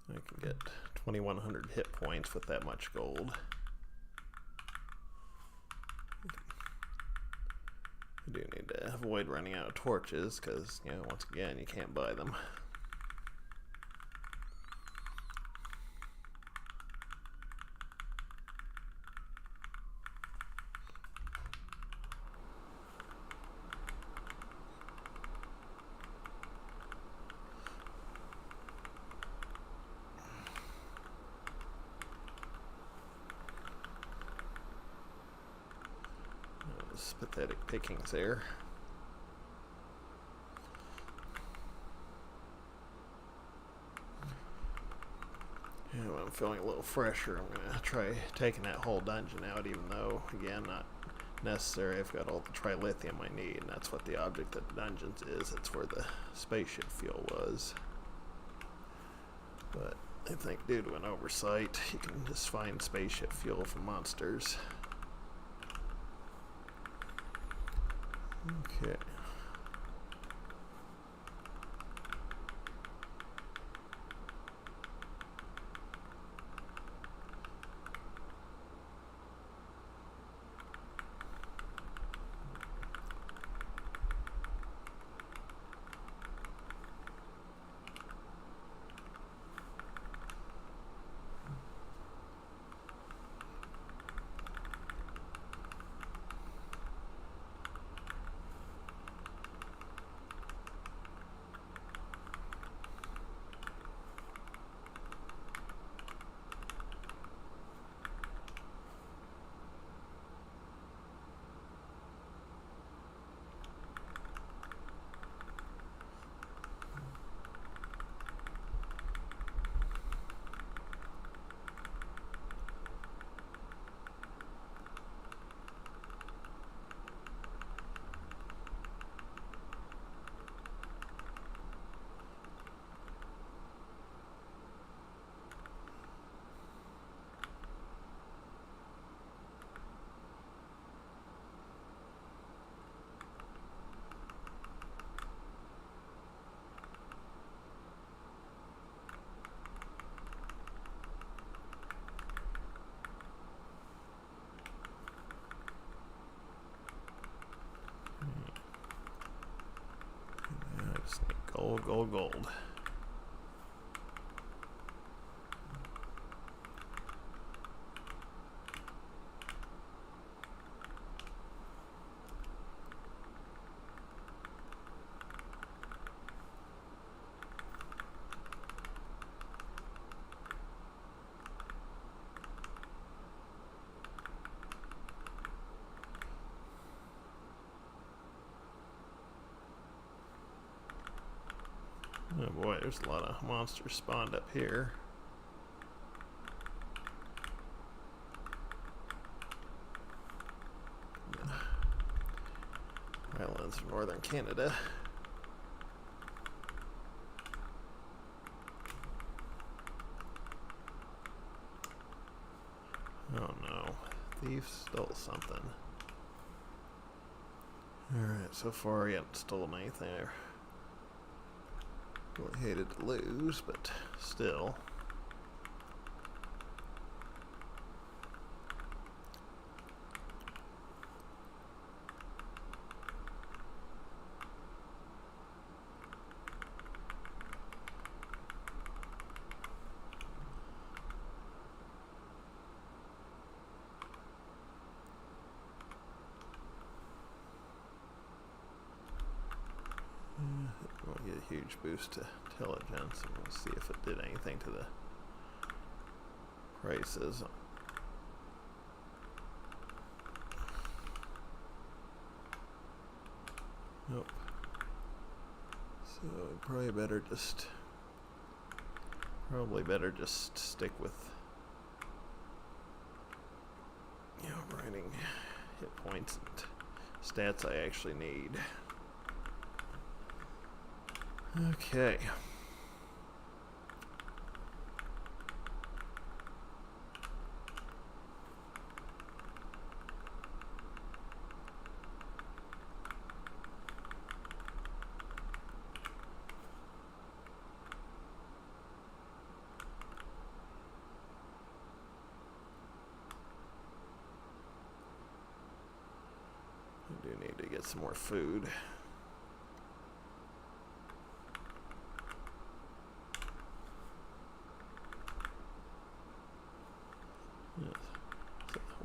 I can get 2,100 hit points with that much gold. I do need to avoid running out of torches because, you know, once again, you can't buy them. Those pathetic pickings there. Yeah, when I'm feeling a little fresher, I'm going to try taking that whole dungeon out, even though, again, not necessary. I've got all the trilithium I need, and that's what the object of the dungeons is. It's where the spaceship fuel was. But I think due to an oversight, you can just find spaceship fuel from monsters. Okay. I just need gold, gold, gold. Oh boy, there's a lot of monsters spawned up here. Islands of northern Canada. Oh no, thief stole something. Alright, so far he hasn't stolen anything. Really hated to lose, but still. We'll get a huge boost to intelligence, and we'll see if it did anything to the prices. Nope. So probably better just stick with, you know, writing hit points and stats I actually need. Okay. I do need to get some more food.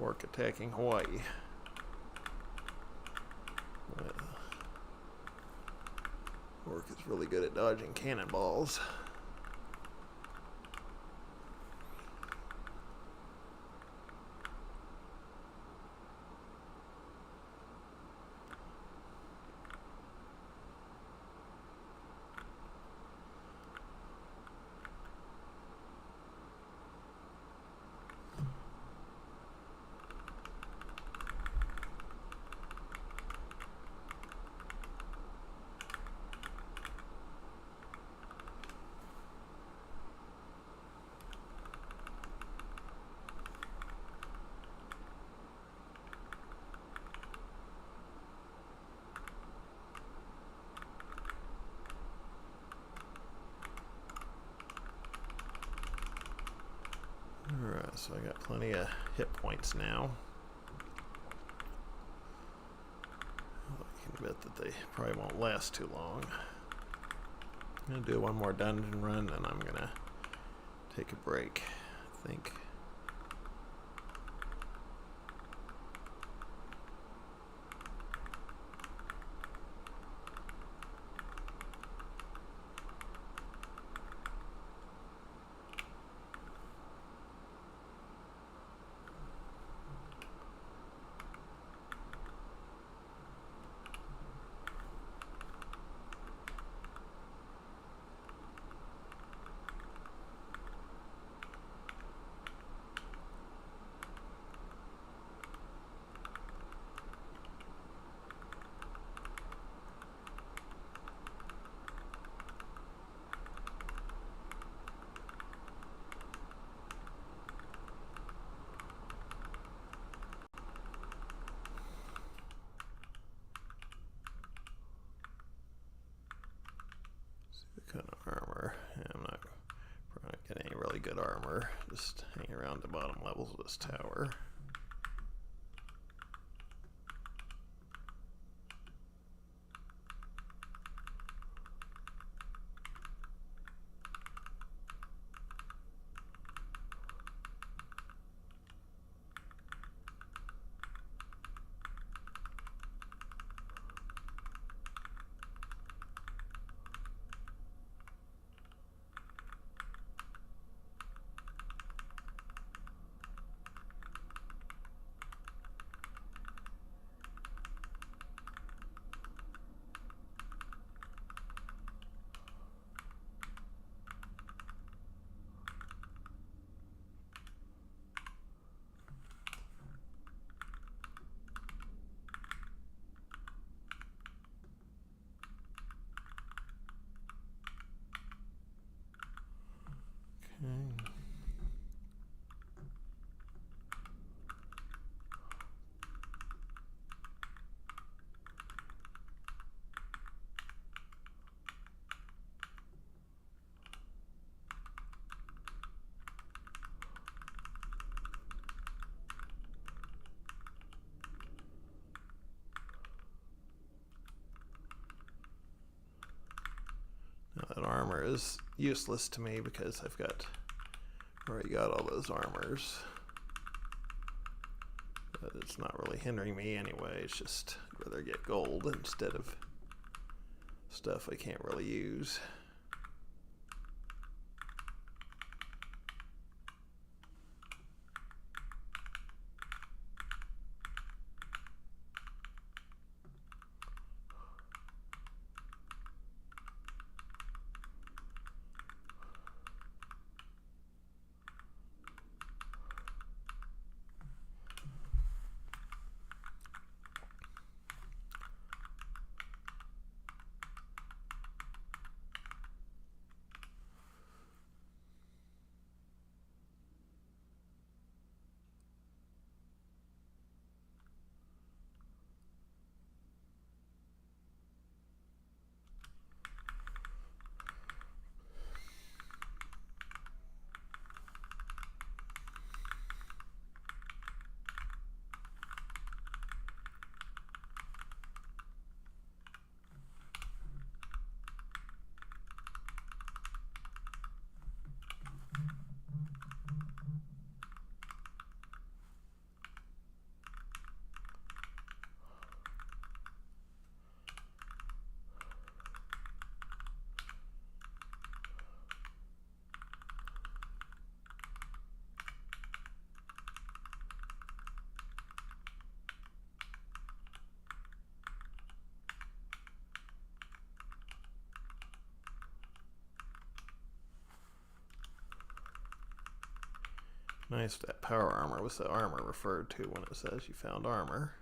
Orc attacking Hawaii. Orc is really good at dodging cannonballs. Alright, so I got plenty of hit points now. I can bet that they probably won't last too long. I'm going to do one more dungeon run, and I'm going to take a break, I think. Kind of armor. Yeah, I'm not probably not getting any really good armor. Just hanging around the bottom levels of this tower. Now that armor is useless to me because I've already got all those armors. But it's not really hindering me anyway. It's just I'd rather get gold instead of stuff I can't really use. Nice, that power armor was the armor referred to when it says you found armor.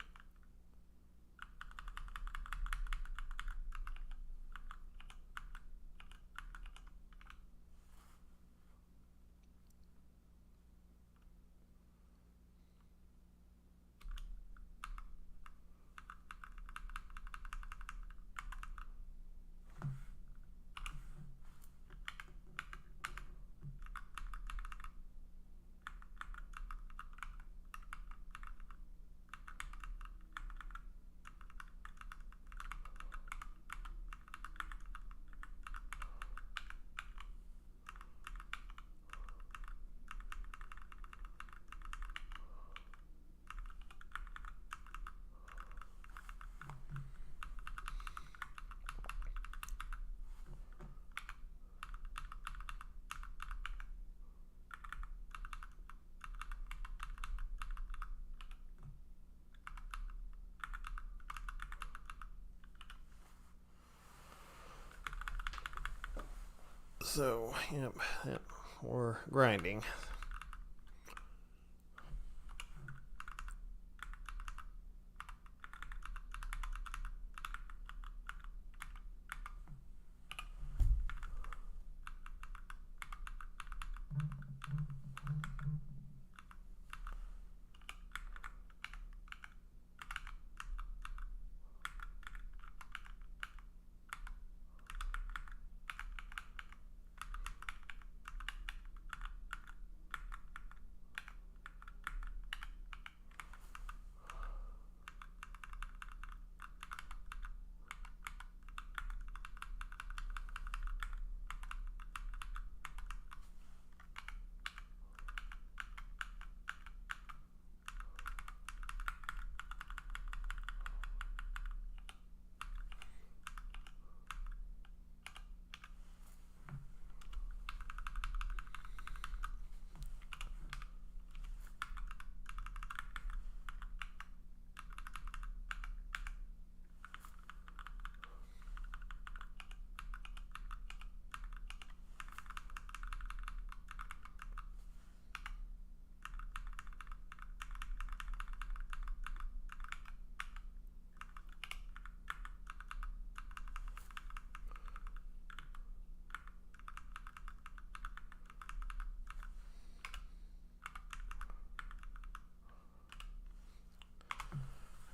So, yep, we're grinding.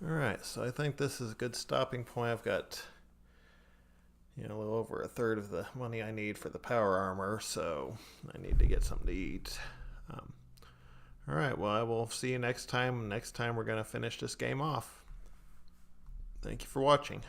Alright, so I think this is a good stopping point. I've got, a little over a third of the money I need for the power armor, so I need to get something to eat. Alright, well, I will see you next time. Next time we're going to finish this game off. Thank you for watching.